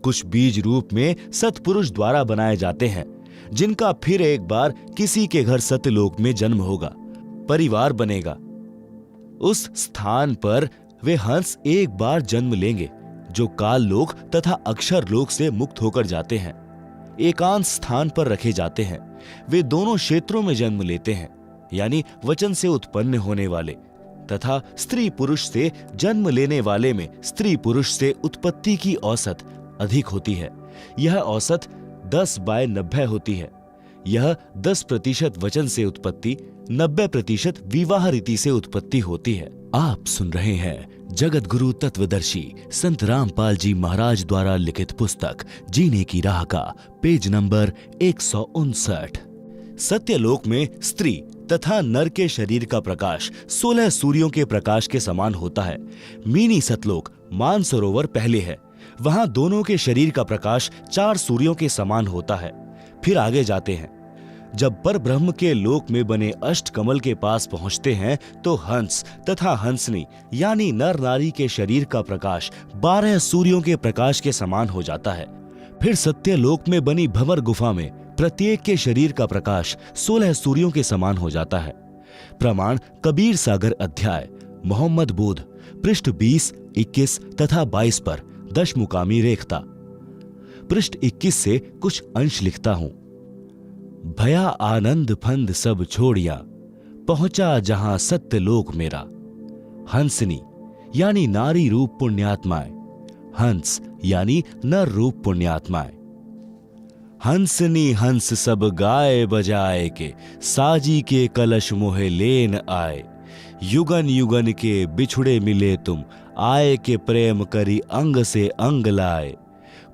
कुछ बीज रूप में सत्पुरुष द्वारा बनाए जाते हैं, जिनका फिर एक बार किसी के घर सत्यलोक में जन्म होगा, परिवार बनेगा। उस स्थान पर वे हंस एक बार जन्म लेंगे जो काल लोक तथा अक्षर लोक से मुक्त होकर जाते हैं। एकांत स्थान पर रखे जाते हैं। वे दोनों क्षेत्रों में जन्म लेते हैं, यानी वचन से उत्पन्न होने वाले तथा स्त्री पुरुष से जन्म लेने वाले में स्त्री पुरुष से उत्पत्ति की औसत अधिक होती है। यह औसत 10/90 होती है। यह 10% वचन से उत्पत्ति, 90% विवाह रीति से उत्पत्ति होती है। आप सुन रहे हैं जगत गुरु तत्वदर्शी संत रामपाल जी महाराज द्वारा लिखित पुस्तक जीने की राह का पेज नंबर 159। सत्यलोक में स्त्री तथा नर के शरीर का प्रकाश 16 सूर्यों के प्रकाश के समान होता है। मीनी सतलोक मानसरोवर पहले है। वहां दोनों के शरीर का प्रकाश 4 सूर्यों के समान होता है। फिर आगे जाते हैं। जब पर ब्रह्म के लोक में बने अष्ट कमल के पास पहुंचते हैं तो हंस तथा हंसनी यानी नर नारी के शरीर का प्रकाश 12 सूर्यों के प्रकाश के समान हो जाता है। फिर सत्यलोक में बनी भंवर गुफा में प्रत्येक के शरीर का प्रकाश 16 सूर्यों के समान हो जाता है। प्रमाण कबीर सागर अध्याय मोहम्मद बोध पृष्ठ 20, 21 तथा 22 पर दशमुकामी रेखता। पृष्ठ 21 से कुछ अंश लिखता हूं। भया आनंद फंद सब छोड़िया, पहुंचा जहां सत्यलोक मेरा। हंसनी यानी नारी रूप पुण्यात्माएं, हंस यानी नर रूप पुण्यात्माएं। हंसनी हंस सब गाए बजाए के, साजी के कलश मोहे लेन आए। युगन युगन के बिछुड़े मिले तुम, आए के प्रेम करी अंग से अंग लाए।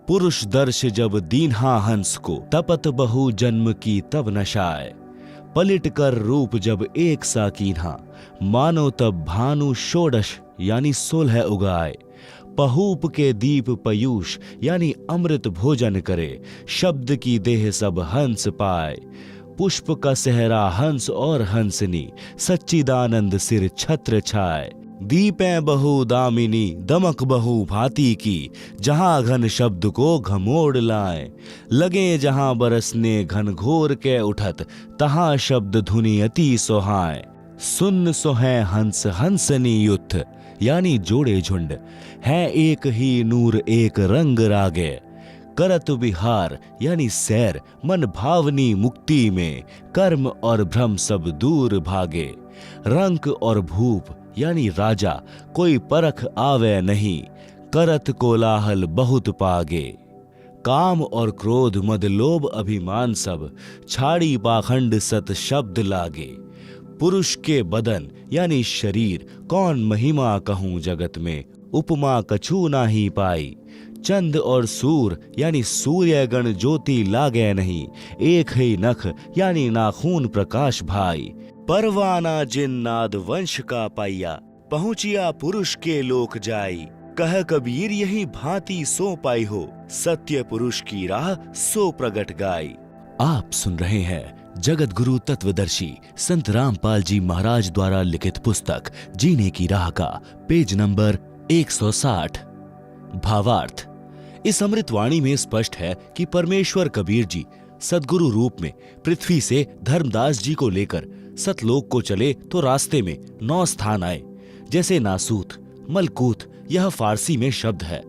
पुरुष दर्श जब दीन्हा हंस को, तपत बहु जन्म की तब नशाए। पलिट कर रूप जब एक सा कीन्हा, मानो तब भानु षोडश यानी 16 उगाए। पहूप के दीप पयूष यानी अमृत भोजन करे, शब्द की देह सब हंस पाए। पुष्प का सहरा हंस और हंसनी, सच्चिदानंद सिर छत्र छाए। दीपें बहु दामिनी दमक बहु भांति की, जहां घन शब्द को घमोड़ लाए। लगे जहां बरसने घन घोर के उठत, तहां शब्द धुनि अति सोहाय। सुन सोहै हंस हंसनी युद्ध, यानी जोड़े झुंड, है एक ही नूर एक रंग रागे। करत विहार यानी सैर, मन भावनी मुक्ति में, कर्म और भ्रम सब दूर भागे। रंक और भूप यानी राजा, कोई परख आवे नहीं, करत कोलाहल बहुत पागे। काम और क्रोध मद लोभ अभिमान सब, छाड़ी पाखंड सत शब्द लागे। पुरुष के बदन यानी शरीर, कौन महिमा कहूं जगत में, उपमा कछु नाही पाई। चंद और सूर यानी सूर्य गण ज्योति लागे नहीं, एक ही नख यानी नाखून प्रकाश भाई। परवाना जिन नाद वंश का पाइया, पहुंचिया पुरुष के लोक जाई। कह कबीर यही भांति सो पाई हो, सत्य पुरुष की राह सो प्रगट गाई। आप सुन रहे हैं जगत गुरु तत्वदर्शी संत रामपाल जी महाराज द्वारा लिखित पुस्तक जीने की राह का पेज नंबर 160। भावार्थ। इस अमृतवाणी में स्पष्ट है कि परमेश्वर कबीर जी सद्गुरु रूप में पृथ्वी से धर्मदास जी को लेकर सतलोक को चले तो रास्ते में 9 स्थान आए, जैसे नासूत, मलकूत, यह फारसी में शब्द है।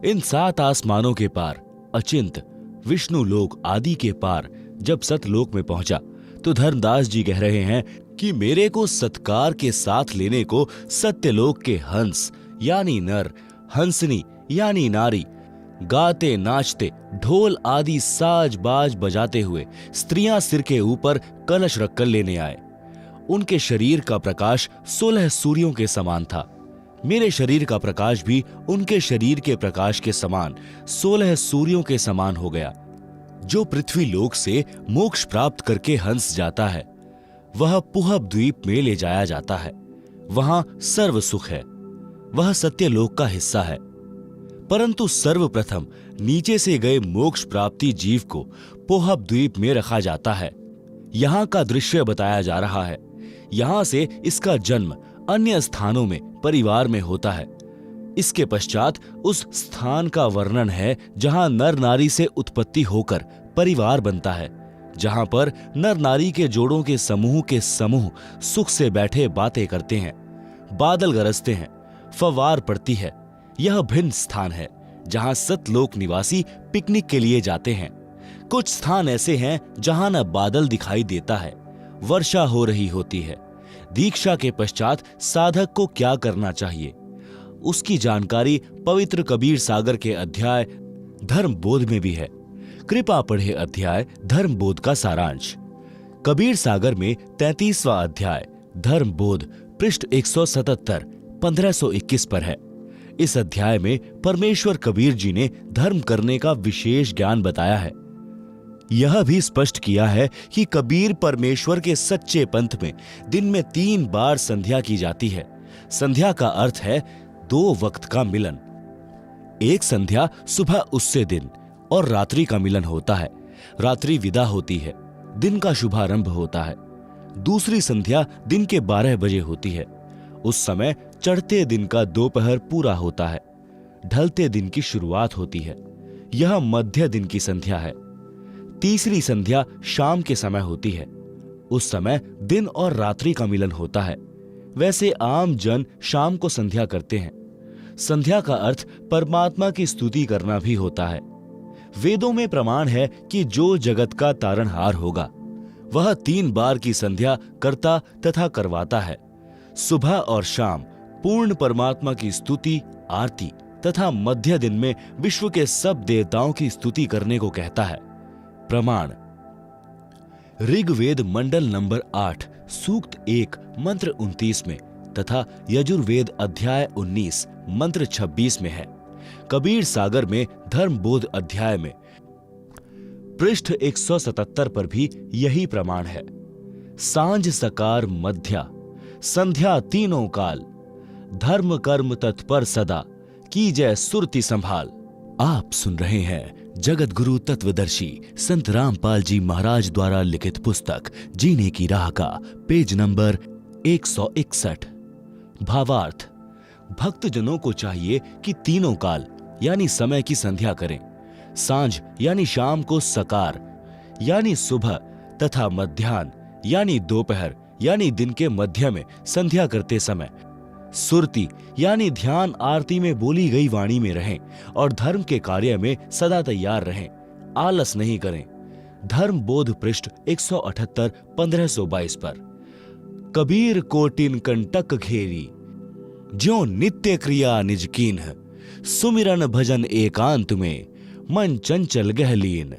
इन 7 आसमानों के पार अचिंत विष्णु लोक आदि के पार जब सतलोक में पहुंचा तो धर्मदास जी कह रहे हैं कि मेरे को सत्कार के साथ लेने को सत्यलोक के हंस यानी नर, हंसनी यानी नारी, गाते नाचते ढोल आदि साज बाज बजाते हुए स्त्रियां सिर के ऊपर कलश रखकर लेने आए। उनके शरीर का प्रकाश 16 सूर्यों के समान था। मेरे शरीर का प्रकाश भी उनके शरीर के प्रकाश के समान 16 सूर्यों के समान हो गया। जो पृथ्वी लोक से मोक्ष प्राप्त करके हंस जाता है, वह पुहब द्वीप में ले जाया जाता है। वहां सर्व सुख है, वह सत्यलोक का हिस्सा है। परंतु सर्वप्रथम नीचे से गए मोक्ष प्राप्ति जीव को पोहब द्वीप में रखा जाता है। यहाँ का दृश्य बताया जा रहा है। यहाँ से इसका जन्म अन्य स्थानों में परिवार में होता है। इसके पश्चात उस स्थान का वर्णन है जहाँ नर नारी से उत्पत्ति होकर परिवार बनता है, जहाँ पर नर नारी के जोड़ों के समूह सुख से बैठे बातें करते हैं, बादल गरजते हैं, फव्वार पड़ती है। यह भिन्न स्थान है जहां सतलोक निवासी पिकनिक के लिए जाते हैं। कुछ स्थान ऐसे हैं जहां न बादल दिखाई देता है, वर्षा हो रही होती है। दीक्षा के पश्चात साधक को क्या करना चाहिए, उसकी जानकारी पवित्र कबीर सागर के अध्याय धर्म बोध में भी है। कृपा पढ़े अध्याय धर्म बोध का सारांश। कबीर सागर में 33वां अध्याय धर्म बोध पृष्ठ 177 1521 पर है। इस अध्याय में परमेश्वर कबीर जी ने धर्म करने का विशेष ज्ञान बताया है। यह भी स्पष्ट किया है कि कबीर परमेश्वर के सच्चे पंथ में दिन में 3 बार संध्या की जाती है। संध्या का अर्थ है 2 वक्त का मिलन। एक संध्या सुबह उससे दिन और रात्रि का मिलन होता है। रात्रि विदा होती है, दिन का शुभारंभ होता है। दूसरी संध्या दिन के 12 बजे होती है। उस समय चढ़ते दिन का दोपहर पूरा होता है, ढलते दिन की शुरुआत होती है। यह मध्य दिन की संध्या है। तीसरी संध्या शाम के समय होती है। उस समय दिन और रात्रि का मिलन होता है। वैसे आम जन शाम को संध्या करते हैं। संध्या का अर्थ परमात्मा की स्तुति करना भी होता है। वेदों में प्रमाण है कि जो जगत का तारणहार होगा वह 3 बार की संध्या करता तथा करवाता है। सुबह और शाम पूर्ण परमात्मा की स्तुति, आरती तथा मध्य दिन में विश्व के सब देवताओं की स्तुति करने को कहता है। प्रमाण: ऋग्वेद मंडल नंबर 8 सूक्त 1 मंत्र 29 में तथा यजुर्वेद अध्याय 19 मंत्र 26 में है। कबीर सागर में धर्म बोध अध्याय में पृष्ठ 177 पर भी यही प्रमाण है। सांझ सकार मध्या संध्या तीनों काल, धर्म कर्म तत्पर सदा, कीजय सुरति संभाल। आप सुन रहे हैं जगत गुरु तत्वदर्शी संत रामपाल जी महाराज द्वारा लिखित पुस्तक जीने की राह का पेज नंबर 161। भावार्थ, भक्तजनों को चाहिए कि तीनों काल यानी समय की संध्या करें। सांझ यानी शाम को सकार यानी सुबह तथा मध्याह्न यानी दोपहर यानी दिन के मध्य में संध्या करते समय सुरति यानी ध्यान आरती में बोली गई वाणी में रहें और धर्म के कार्य में सदा तैयार रहें, आलस नहीं करें। धर्म बोध पृष्ठ 178 1522 पर। कबीर कोटिन कंटक घेरी, ज्यों नित्य क्रिया निज कीन्ह, सुमिरन भजन एकांत में, मन चंचल गहलीन।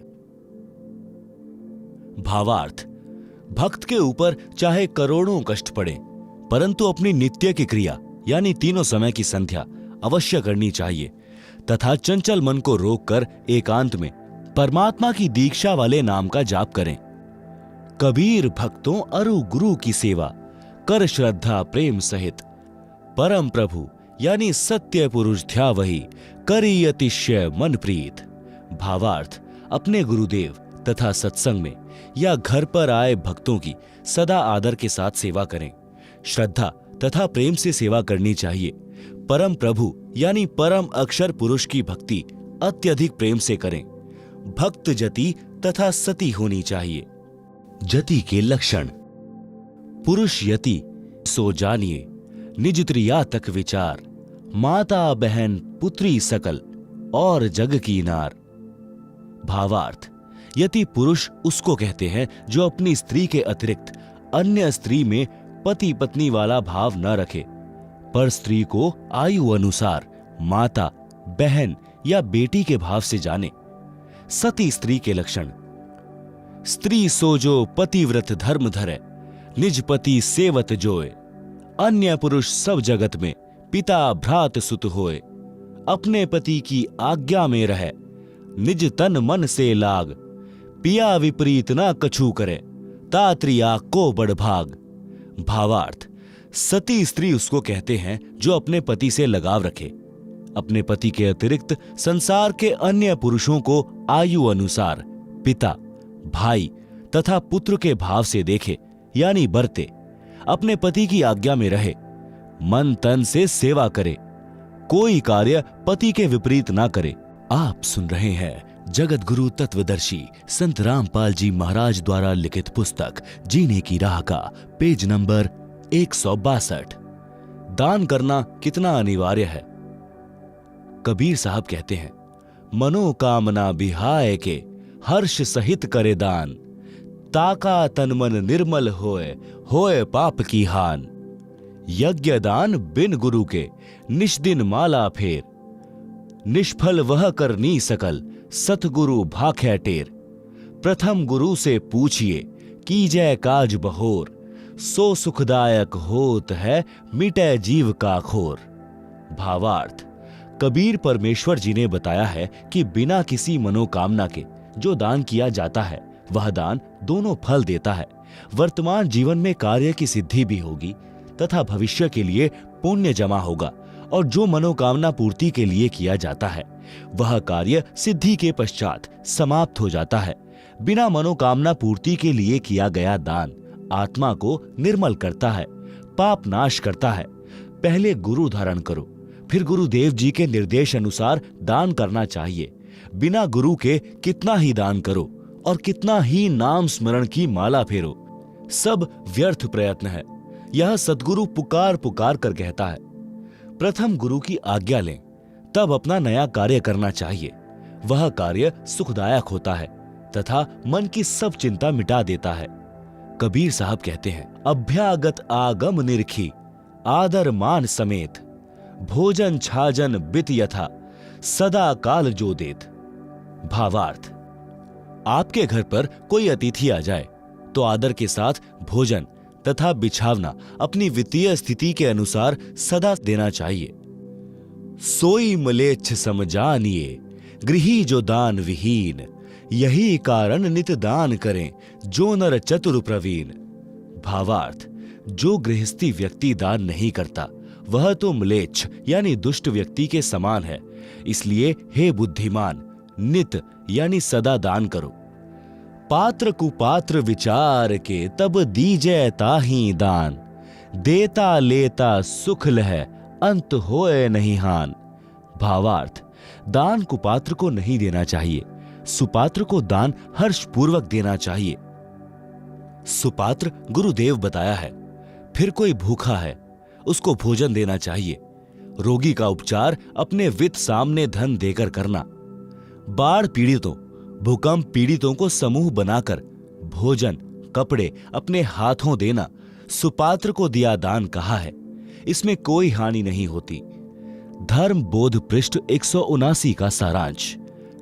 भावार्थ, भक्त के ऊपर चाहे करोड़ों कष्ट पड़े, परंतु अपनी नित्य की क्रिया यानी तीनों समय की संध्या अवश्य करनी चाहिए तथा चंचल मन को रोककर एकांत में परमात्मा की दीक्षा वाले नाम का जाप करें। कबीर भक्तों अरु गुरु की सेवा कर श्रद्धा प्रेम सहित, परम प्रभु यानी सत्य पुरुष ध्या वही, करी अतिशय मन प्रीत। भावार्थ, अपने गुरुदेव तथा सत्संग में या घर पर आए भक्तों की सदा आदर के साथ सेवा करें। श्रद्धा तथा प्रेम से सेवा करनी चाहिए। परम प्रभु यानी परम अक्षर पुरुष की भक्ति अत्यधिक प्रेम से करें। भक्त जति तथा सती होनी चाहिए। जति के लक्षण, पुरुष यति सो जानिए, निज त्रिया तक विचार, माता बहन पुत्री सकल और जग की नार। भावार्थ, यति पुरुष उसको कहते हैं जो अपनी स्त्री के अतिरिक्त अन्य स्त्री में पति पत्नी वाला भाव न रखे, पर स्त्री को आयु अनुसार माता, बहन या बेटी के भाव से जाने। सती स्त्री के लक्षण, स्त्री सो जो पतिव्रत धर्म धरे, निज पति सेवत जोए, अन्य पुरुष सब जगत में पिता भ्रात सुत होए, अपने पति की आज्ञा में रहे, निज तन मन से लाग, पिया विपरीत ना कछु करे, तात्रिया को बड़ भाग। भावार्थ, सती स्त्री उसको कहते हैं जो अपने पति से लगाव रखे, अपने पति के अतिरिक्त संसार के अन्य पुरुषों को आयु अनुसार पिता, भाई तथा पुत्र के भाव से देखे यानी बरते, अपने पति की आज्ञा में रहे, मन तन से सेवा करे, कोई कार्य पति के विपरीत ना करे। आप सुन रहे हैं जगत गुरु तत्वदर्शी संत रामपाल जी महाराज द्वारा लिखित पुस्तक जीने की राह का पेज नंबर 162। दान करना कितना अनिवार्य है। कबीर साहब कहते हैं, मनोकामना बिहाय के हर्ष सहित करे दान, ताका तन मन निर्मल होए पाप की हान। यज्ञ दान बिन गुरु के निष्दिन माला फेर, निष्फल वह करनी सकल सतगुरु भाख्या टेर। प्रथम गुरु से पूछिए कीजय काज बहोर, सो सुखदायक होत है मिटे जीव का खोर। भावार्थ, कबीर परमेश्वर जी ने बताया है कि बिना किसी मनोकामना के जो दान किया जाता है वह दान दोनों फल देता है। वर्तमान जीवन में कार्य की सिद्धि भी होगी तथा भविष्य के लिए पुण्य जमा होगा, और जो मनोकामना पूर्ति के लिए किया जाता है वह कार्य सिद्धि के पश्चात समाप्त हो जाता है। बिना मनोकामना पूर्ति के लिए किया गया दान आत्मा को निर्मल करता है, पाप नाश करता है। पहले गुरु धारण करो, फिर गुरुदेव जी के निर्देश अनुसार दान करना चाहिए। बिना गुरु के कितना ही दान करो और कितना ही नाम स्मरण की माला फेरो, सब व्यर्थ प्रयत्न है। यह सद्गुरु पुकार पुकार कर कहता है। प्रथम गुरु की आज्ञा लें, तब अपना नया कार्य करना चाहिए। वह कार्य सुखदायक होता है तथा मन की सब चिंता मिटा देता है। कबीर साहब कहते हैं, अभ्यागत आगम निरखी, आदर मान समेत, भोजन छाजन बित यथा, सदा काल जो देत। भावार्थ, आपके घर पर कोई अतिथि आ जाए तो आदर के साथ भोजन तथा बिछावना अपनी वित्तीय स्थिति के अनुसार सदा देना चाहिए। सोई मलेच्छ समझानिए, गृही जो दान विहीन, यही कारण नित दान करें जो नर चतुर प्रवीण। भावार्थ, जो गृहस्थी व्यक्ति दान नहीं करता वह तो म्लेच्छ यानी दुष्ट व्यक्ति के समान है। इसलिए हे बुद्धिमान, नित यानी सदा दान करो। पात्र कुपात्र विचार के तब दीजै ताहि दान, देता लेता सुख लह अंत होए नहीं हान। भावार्थ, दान कुपात्र को नहीं देना चाहिए, सुपात्र को दान हर्षपूर्वक देना चाहिए। सुपात्र गुरुदेव बताया है। फिर कोई भूखा है, उसको भोजन देना चाहिए। रोगी का उपचार अपने वित्त सामने धन देकर करना। बाढ़ पीड़ितों, भूकंप पीड़ितों को समूह बनाकर भोजन, कपड़े अपने हाथों देना सुपात्र को दिया दान कहा है। इसमें कोई हानि नहीं होती। धर्म बोध पृष्ठ 179 का सारांश।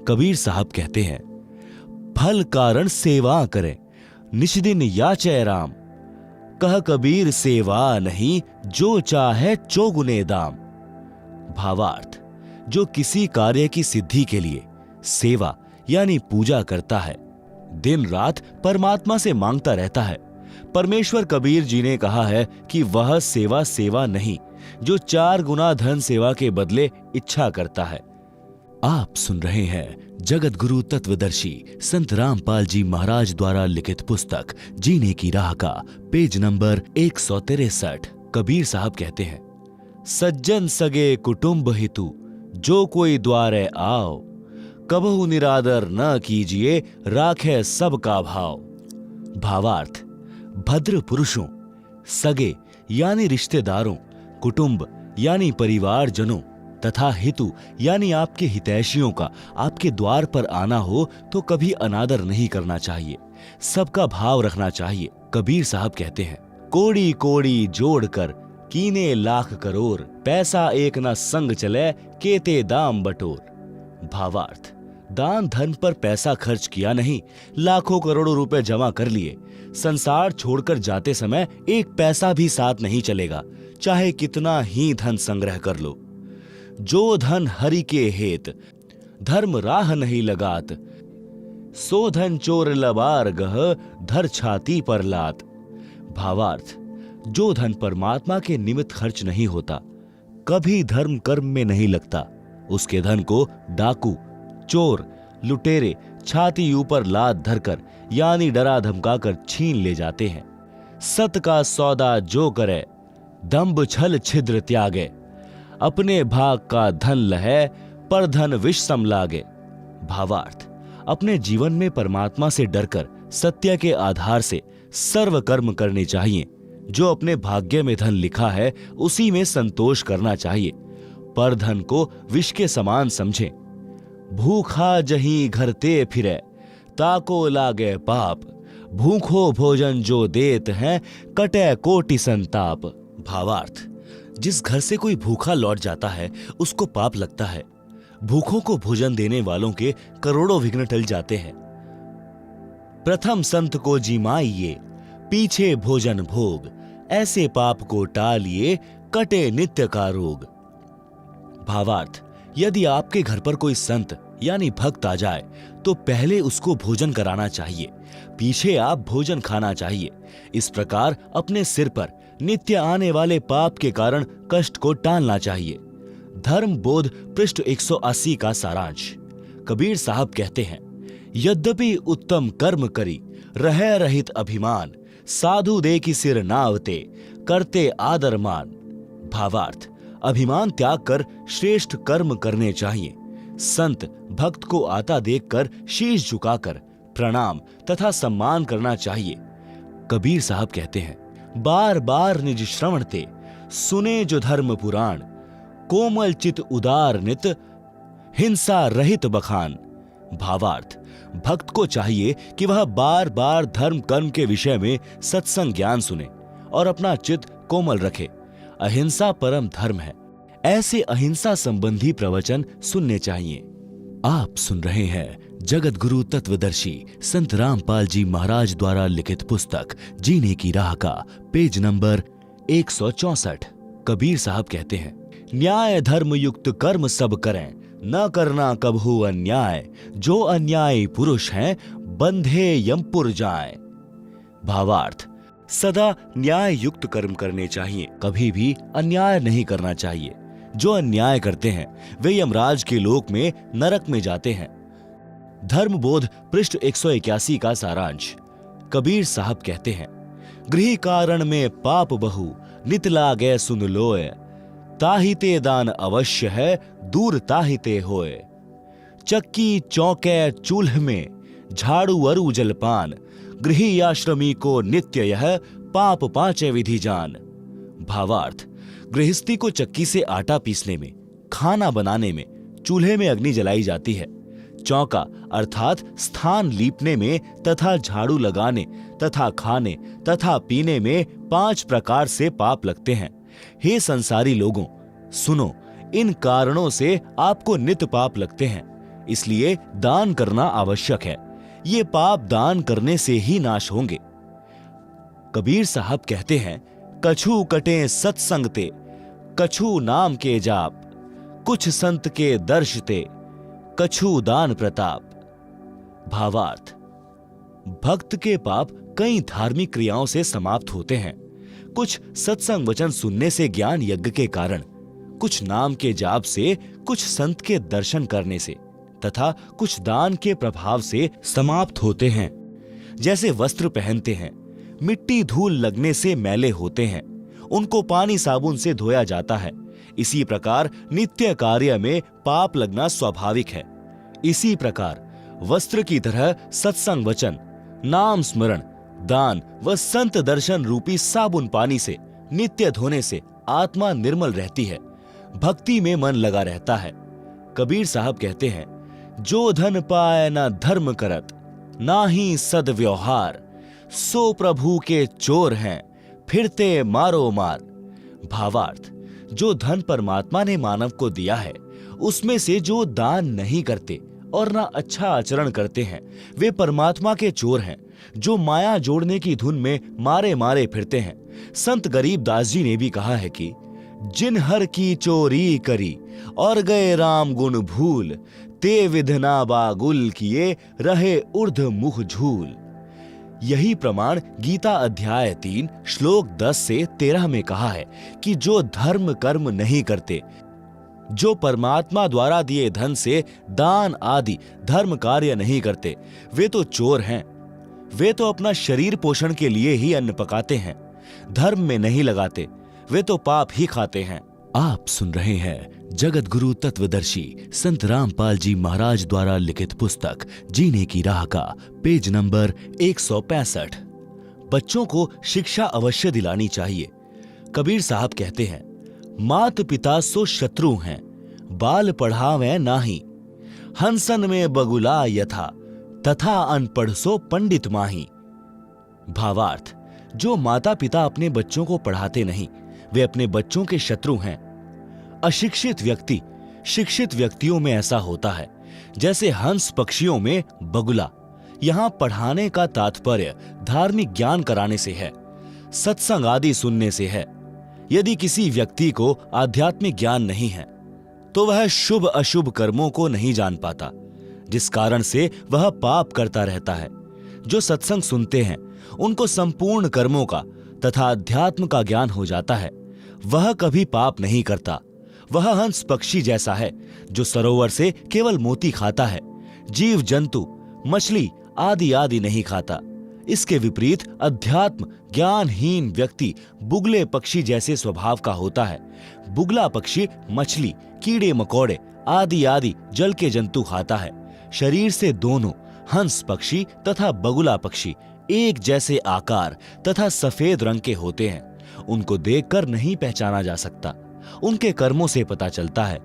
कबीर साहब कहते हैं, फल कारण सेवा करें, निष्दिन याचै राम। कह कबीर सेवा नहीं, जो चाहे चौगुने दाम। भावार्थ, जो किसी कार्य की सिद्धि के लिए सेवा यानी पूजा करता है, दिन रात परमात्मा से मांगता रहता है। परमेश्वर कबीर जी ने कहा है कि वह सेवा सेवा नहीं, जो 4 गुना धन सेवा के बदले इच्छा करता है। आप सुन रहे हैं जगत गुरु तत्वदर्शी संत रामपाल जी महाराज द्वारा लिखित पुस्तक जीने की राह का पेज नंबर 163। कबीर साहब कहते हैं, सज्जन सगे कुटुंब हितु जो कोई द्वारे आओ, कबहु निरादर न कीजिए राखे सबका भाव। भावार्थ, भद्र पुरुषों, सगे यानी रिश्तेदारों, कुटुंब यानी परिवारजनों तथा हितु यानी आपके हितैषियों का आपके द्वार पर आना हो तो कभी अनादर नहीं करना चाहिए, सबका भाव रखना चाहिए। कबीर साहब कहते हैं, कोड़ी कोड़ी जोड़कर कीने लाख करोड़, पैसा एक न संग चले केते दाम बटोर। भावार्थ, दान धन पर पैसा खर्च किया नहीं, लाखों करोड़ों रुपए जमा कर लिए, संसार छोड़कर जाते समय एक पैसा भी साथ नहीं चलेगा, चाहे कितना ही धन संग्रह कर लो। जो धन हरि के हेत धर्म राह नहीं लगात, सो धन चोर लबार गह धर छाती पर लात। भावार्थ, जो धन परमात्मा के निमित्त खर्च नहीं होता, कभी धर्म कर्म में नहीं लगता, उसके धन को डाकू, चोर, लुटेरे छाती ऊपर लात धरकर यानी डरा धमकाकर छीन ले जाते हैं। सत का सौदा जो करे, दंभ छल छिद्र त्यागे, अपने भाग का धन लहे पर धन विष सम लागे। भावार्थ, अपने जीवन में परमात्मा से डरकर सत्य के आधार से सर्व कर्म करने चाहिए। जो अपने भाग्य में धन लिखा है उसी में संतोष करना चाहिए, पर धन को विष के समान समझें। भूखा जहीं घर ते फिरे, ताको लागे पाप, भूखो भोजन जो देत हैं कटे कोटि संताप। भावार्थ, जिस घर से कोई भूखा लौट जाता है उसको पाप लगता है। भूखों को भोजन देने वालों के करोड़ों विघ्न टल जाते हैं। प्रथम संत को जिमाइए, पीछे भोजन भोग, ऐसे पाप को टालिए कटे नित्य का रोग। भावार्थ, यदि आपके घर पर कोई संत यानी भक्त आ जाए तो पहले उसको भोजन कराना चाहिए, पीछे आप भोजन खाना चाहिए। इस प्रकार अपने सिर पर नित्य आने वाले पाप के कारण कष्ट को टालना चाहिए। धर्म बोध पृष्ठ 180 का सारांश। कबीर साहब कहते हैं, यद्यपि उत्तम कर्म करी रहे रहित अभिमान, साधु दे की सिर नावते करते आदर मान। भावार्थ, अभिमान त्याग कर श्रेष्ठ कर्म करने चाहिए। संत भक्त को आता देखकर शीश झुकाकर प्रणाम तथा सम्मान करना चाहिए। कबीर साहब कहते हैं, बार बार निज श्रवण ते सुने जो धर्म पुराण, कोमल चित उदार नित हिंसा रहित बखान। भावार्थ, भक्त को चाहिए कि वह बार बार धर्म कर्म के विषय में सत्संग ज्ञान सुने और अपना चित्त कोमल रखे। अहिंसा परम धर्म है, ऐसे अहिंसा संबंधी प्रवचन सुनने चाहिए। आप सुन रहे हैं जगत गुरु तत्वदर्शी संत रामपाल जी महाराज द्वारा लिखित पुस्तक जीने की राह का पेज नंबर 164। कबीर साहब कहते हैं, न्याय धर्म युक्त कर्म सब करें, न करना कभू अन्याय, जो अन्यायी पुरुष हैं बंधे यमपुर जाएं। भावार्थ, सदा न्याय युक्त कर्म करने चाहिए, कभी भी अन्याय नहीं करना चाहिए। जो अन्याय करते हैं वे यमराज के लोक में नरक में जाते हैं। धर्म बोध पृष्ठ 181 का सारांश। कबीर साहब कहते हैं, गृह कारण में पाप बहु, नित लागे सुन लोय, ताहिते दान अवश्य है, दूर ताहिते होए। चक्की चौके चूल्ह में, झाड़ू अरु जलपान, गृही आश्रमी को नित्य यह, पाप पांचे विधि जान। भावार्थ, गृहस्थी को चक्की से आटा पीसने में, खाना बनाने में, चूल्हे में अग्नि जलाई जाती है। चौका अर्थात स्थान लीपने में तथा झाड़ू लगाने तथा खाने तथा पीने में 5 प्रकार से पाप लगते हैं। हे संसारी लोगों, सुनो, इन कारणों से आपको नित पाप लगते हैं, इसलिए दान करना आवश्यक है। ये पाप दान करने से ही नाश होंगे। कबीर साहब कहते हैं, कछु कटे सत्संग ते, कछु नाम के जाप, कुछ संत के दर्शते, कछु दान प्रताप। भावार्थ, भक्त के पाप कई धार्मिक क्रियाओं से समाप्त होते हैं। कुछ सत्संग वचन सुनने से, ज्ञान यज्ञ के कारण, कुछ नाम के जाप से, कुछ संत के दर्शन करने से तथा कुछ दान के प्रभाव से समाप्त होते हैं। जैसे वस्त्र पहनते हैं, मिट्टी धूल लगने से मैले होते हैं, उनको पानी साबुन से धोया जाता है। इसी प्रकार नित्य कार्य में पाप लगना स्वाभाविक है। इसी प्रकार वस्त्र की तरह सत्संग वचन, नाम स्मरण, दान व संत दर्शन रूपी साबुन पानी से नित्य धोने से आत्मा निर्मल रहती है, भक्ति में मन लगा रहता है। कबीर साहब कहते हैं, जो धन पाए न धर्म करत, ना ही सद्व्यवहार, सो प्रभु के चोर हैं, फिरते मारो मार। भावार्थ, जो धन परमात्मा ने मानव को दिया है, उसमें से जो दान नहीं करते और ना अच्छा आचरण करते हैं, वे परमात्मा के चोर हैं, जो माया जोड़ने की धुन में मारे मारे फिरते हैं। संत गरीबदास जी ने भी कहा है कि जिन हर की चोरी करी और गए राम गुण भूल, ते विधना बागुल किए रहे ऊर्ध मुख झूल। यही प्रमाण गीता अध्याय 3 श्लोक 10 से 13 में कहा है कि जो धर्म कर्म नहीं करते, जो परमात्मा द्वारा दिए धन से दान आदि धर्म कार्य नहीं करते, वे तो चोर हैं। वे तो अपना शरीर पोषण के लिए ही अन्न पकाते हैं, धर्म में नहीं लगाते, वे तो पाप ही खाते हैं। आप सुन रहे हैं जगत गुरु तत्वदर्शी संत रामपाल जी महाराज द्वारा लिखित पुस्तक जीने की राह का पेज नंबर 165। बच्चों को शिक्षा अवश्य दिलानी चाहिए। कबीर साहब कहते हैं, मात पिता सो शत्रु हैं, बाल पढ़ावे नाही, हंसन में बगुला यथा, तथा अनपढ़ सो पंडित माही। भावार्थ, जो माता पिता अपने बच्चों को पढ़ाते नहीं, वे अपने बच्चों के शत्रु हैं। अशिक्षित व्यक्ति शिक्षित व्यक्तियों में ऐसा होता है जैसे हंस पक्षियों में बगुला। यहां पढ़ाने का तात्पर्य धार्मिक ज्ञान कराने से है, सत्संग आदि सुनने से है। यदि किसी व्यक्ति को आध्यात्मिक ज्ञान नहीं है तो वह शुभ अशुभ कर्मों को नहीं जान पाता, जिस कारण से वह पाप करता रहता है। जो सत्संग सुनते हैं उनको संपूर्ण कर्मों का तथा अध्यात्म का ज्ञान हो जाता है। वह कभी पाप नहीं करता। वह हंस पक्षी जैसा है जो सरोवर से केवल मोती खाता है, जीव जंतु मछली आदि आदि नहीं खाता। इसके विपरीत अध्यात्म ज्ञानहीन व्यक्ति बुगले पक्षी जैसे स्वभाव का होता है। बुगला पक्षी मछली, कीड़े मकोड़े आदि आदि जल के जंतु खाता है। शरीर से दोनों हंस पक्षी तथा बगुला पक्षी एक जैसे आकार तथा सफेद रंग के होते हैं। उनको देखकर नहीं पहचाना जा सकता, उनके कर्मों से पता चलता है।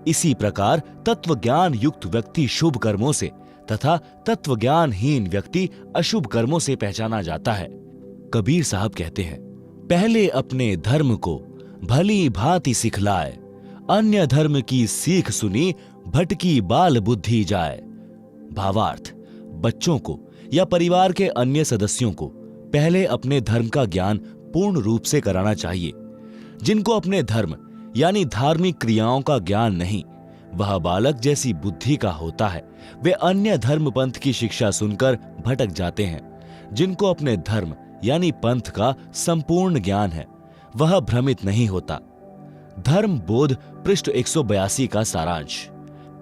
इसी प्रकार तत्व ज्ञान युक्त व्यक्ति शुभ कर्मों से तथा तत्व ज्ञानहीन व्यक्ति अशुभ कर्मों से पहचाना जाता है। कबीर साहब कहते हैं, पहले अपने धर्म को भली भांति सिखलाए, अन्य धर्म की सीख सुनी भटकी बाल बुद्धि जाए। भावार्थ, बच्चों को या परिवार के अन्य सदस्यों को पहले अपने धर्म का ज्ञान पूर्ण रूप से कराना चाहिए। जिनको अपने धर्म यानी धार्मिक क्रियाओं का ज्ञान नहीं, वह बालक जैसी बुद्धि का होता है। वे अन्य धर्म पंथ की शिक्षा सुनकर भटक जाते हैं। जिनको अपने धर्म यानी पंथ का संपूर्ण ज्ञान है, वह भ्रमित नहीं होता। धर्म बोध पृष्ठ 182 का सारांश।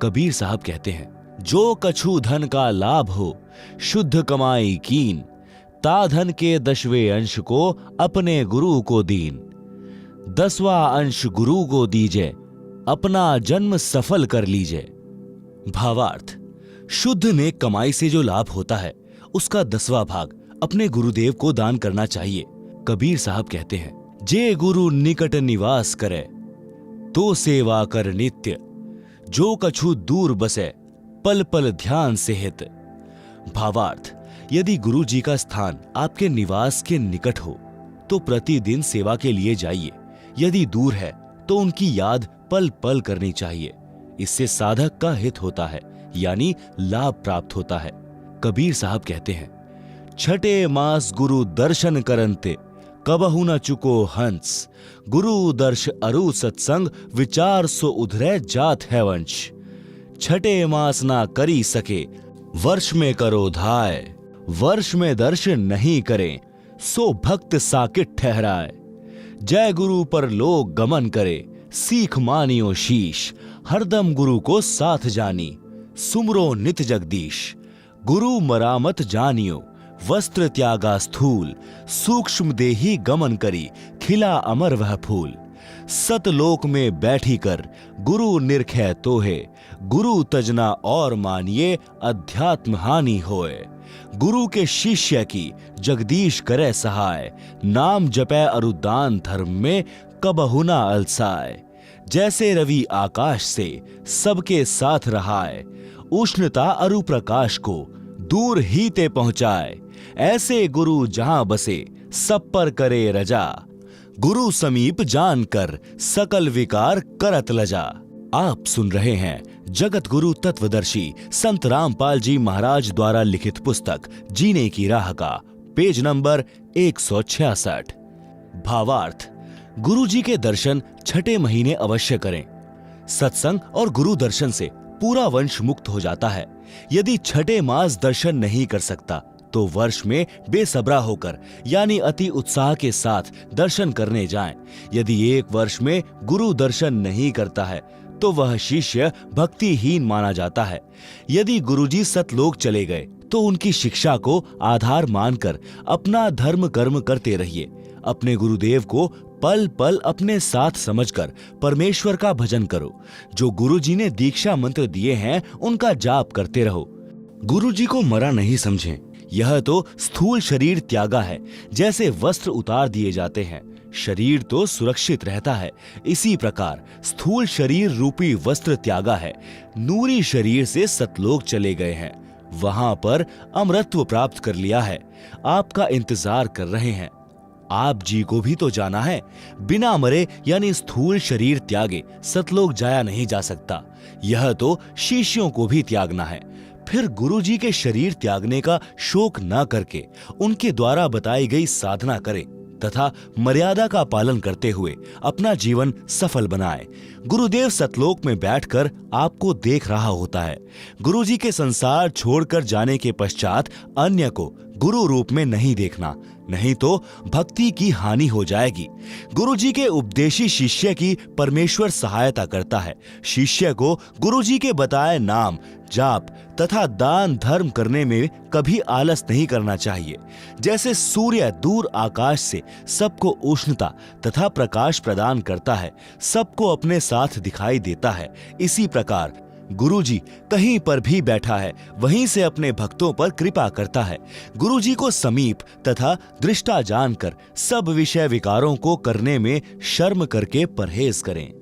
कबीर साहब कहते हैं, जो कछु धन का लाभ हो, शुद्ध कमाई कीन, ता धन के 10वें अंश को अपने गुरु को दीन। 10वां अंश गुरु को दीजिए, अपना जन्म सफल कर लीजिए। भावार्थ, शुद्ध नेक कमाई से जो लाभ होता है उसका 10वां भाग अपने गुरुदेव को दान करना चाहिए। कबीर साहब कहते हैं, जे गुरु निकट निवास करे तो सेवा कर नित्य, जो कछु दूर बसे पल पल ध्यान से हित। भावार्थ, यदि गुरु जी का स्थान आपके निवास के निकट हो तो प्रतिदिन सेवा के लिए जाइए। यदि दूर है तो उनकी याद पल पल करनी चाहिए। इससे साधक का हित होता है, यानी लाभ प्राप्त होता है। कबीर साहब कहते हैं, छठे मास गुरु दर्शन करंते, कबहु न चुको हंस, गुरु दर्श अरु सत्संग, विचार सो उधरे जात है वंश। छठे मास ना करी सके, वर्ष में करो धाय, वर्ष में दर्शन नहीं करें, सो भक्त साकिट ठहराए। जय गुरु पर लोग गमन करे, सीख मानियो शीश, हरदम गुरु को साथ जानी, सुमरो नित जगदीश। गुरु मरामत जानियो, वस्त्र त्यागा स्थूल, सूक्ष्म देही गमन करी, खिला अमर वह फूल। सतलोक में बैठी कर गुरु निरखै तोहे, गुरु तजना और मानिए, अध्यात्म हानि होए। गुरु के शिष्य की जगदीश करे सहाय, नाम जपै अरुदान धर्म में कबहु ना अलसाए। जैसे रवि आकाश से सबके साथ रहाए, उष्णता अरु प्रकाश को दूर ही ते पहुंचाए। ऐसे गुरु जहां बसे सब पर करे रजा, गुरु समीप जानकर सकल विकार करत लजा। आप सुन रहे हैं जगत गुरु तत्वदर्शी संत रामपाल जी महाराज द्वारा लिखित पुस्तक जीने की राह का पेज नंबर 166। भावार्थ, गुरु जी के दर्शन छठे महीने अवश्य करें। सत्संग और गुरु दर्शन से पूरा वंश मुक्त हो जाता है। यदि छठे मास दर्शन नहीं कर सकता तो वर्ष में बेसब्रा होकर यानी अति उत्साह के साथ दर्शन करने जाएं। यदि एक वर्ष में गुरु दर्शन नहीं करता है तो वह शिष्य भक्तिहीन माना जाता है। यदि गुरुजी सतलोक चले गए तो उनकी शिक्षा को आधार मानकर अपना धर्म कर्म करते रहिए। अपने गुरुदेव को पल पल अपने साथ समझकर परमेश्वर का भजन करो। जो गुरुजी ने दीक्षा मंत्र दिए हैं उनका जाप करते रहो। गुरुजी को मरा नहीं समझें। यह तो स्थूल शरीर त्यागा है। जैसे वस्त्र उतार दिए जाते हैं, शरीर तो सुरक्षित रहता है, इसी प्रकार स्थूल शरीर रूपी वस्त्र त्यागा है। नूरी शरीर से सतलोक चले गए हैं, वहां पर अमरत्व प्राप्त कर लिया है। आपका इंतजार कर रहे हैं। आप जी को भी तो जाना है। बिना मरे यानी स्थूल शरीर त्यागे सतलोक जाया नहीं जा सकता। यह तो शिष्यों को भी त्यागना है। फिर गुरुजी के शरीर त्यागने का शोक न करके उनके द्वारा बताई गई साधना करें तथा मर्यादा का पालन करते हुए अपना जीवन सफल बनाएं। गुरुदेव सतलोक में बैठकर आपको देख रहा होता है। गुरुजी के संसार छोड़कर जाने के पश्चात अन्य को गुरु रूप में नहीं देखना, नहीं तो भक्ति की हानि हो जाएगी। गुरुजी के उपदेशी शिष्य की परमेश्वर सहायता करता है। शिष्य को गुरुजी के बताए नाम, जाप तथा दान धर्म करने में कभी आलस नहीं करना चाहिए। जैसे सूर्य दूर आकाश से सबको उष्णता तथा प्रकाश प्रदान करता है, सबको अपने साथ दिखाई देता है, इसी प्रकार गुरुजी कहीं पर भी बैठा है, वहीं से अपने भक्तों पर कृपा करता है। गुरुजी को समीप तथा दृष्टा जानकर सब विषय विकारों को करने में शर्म करके परहेज करें।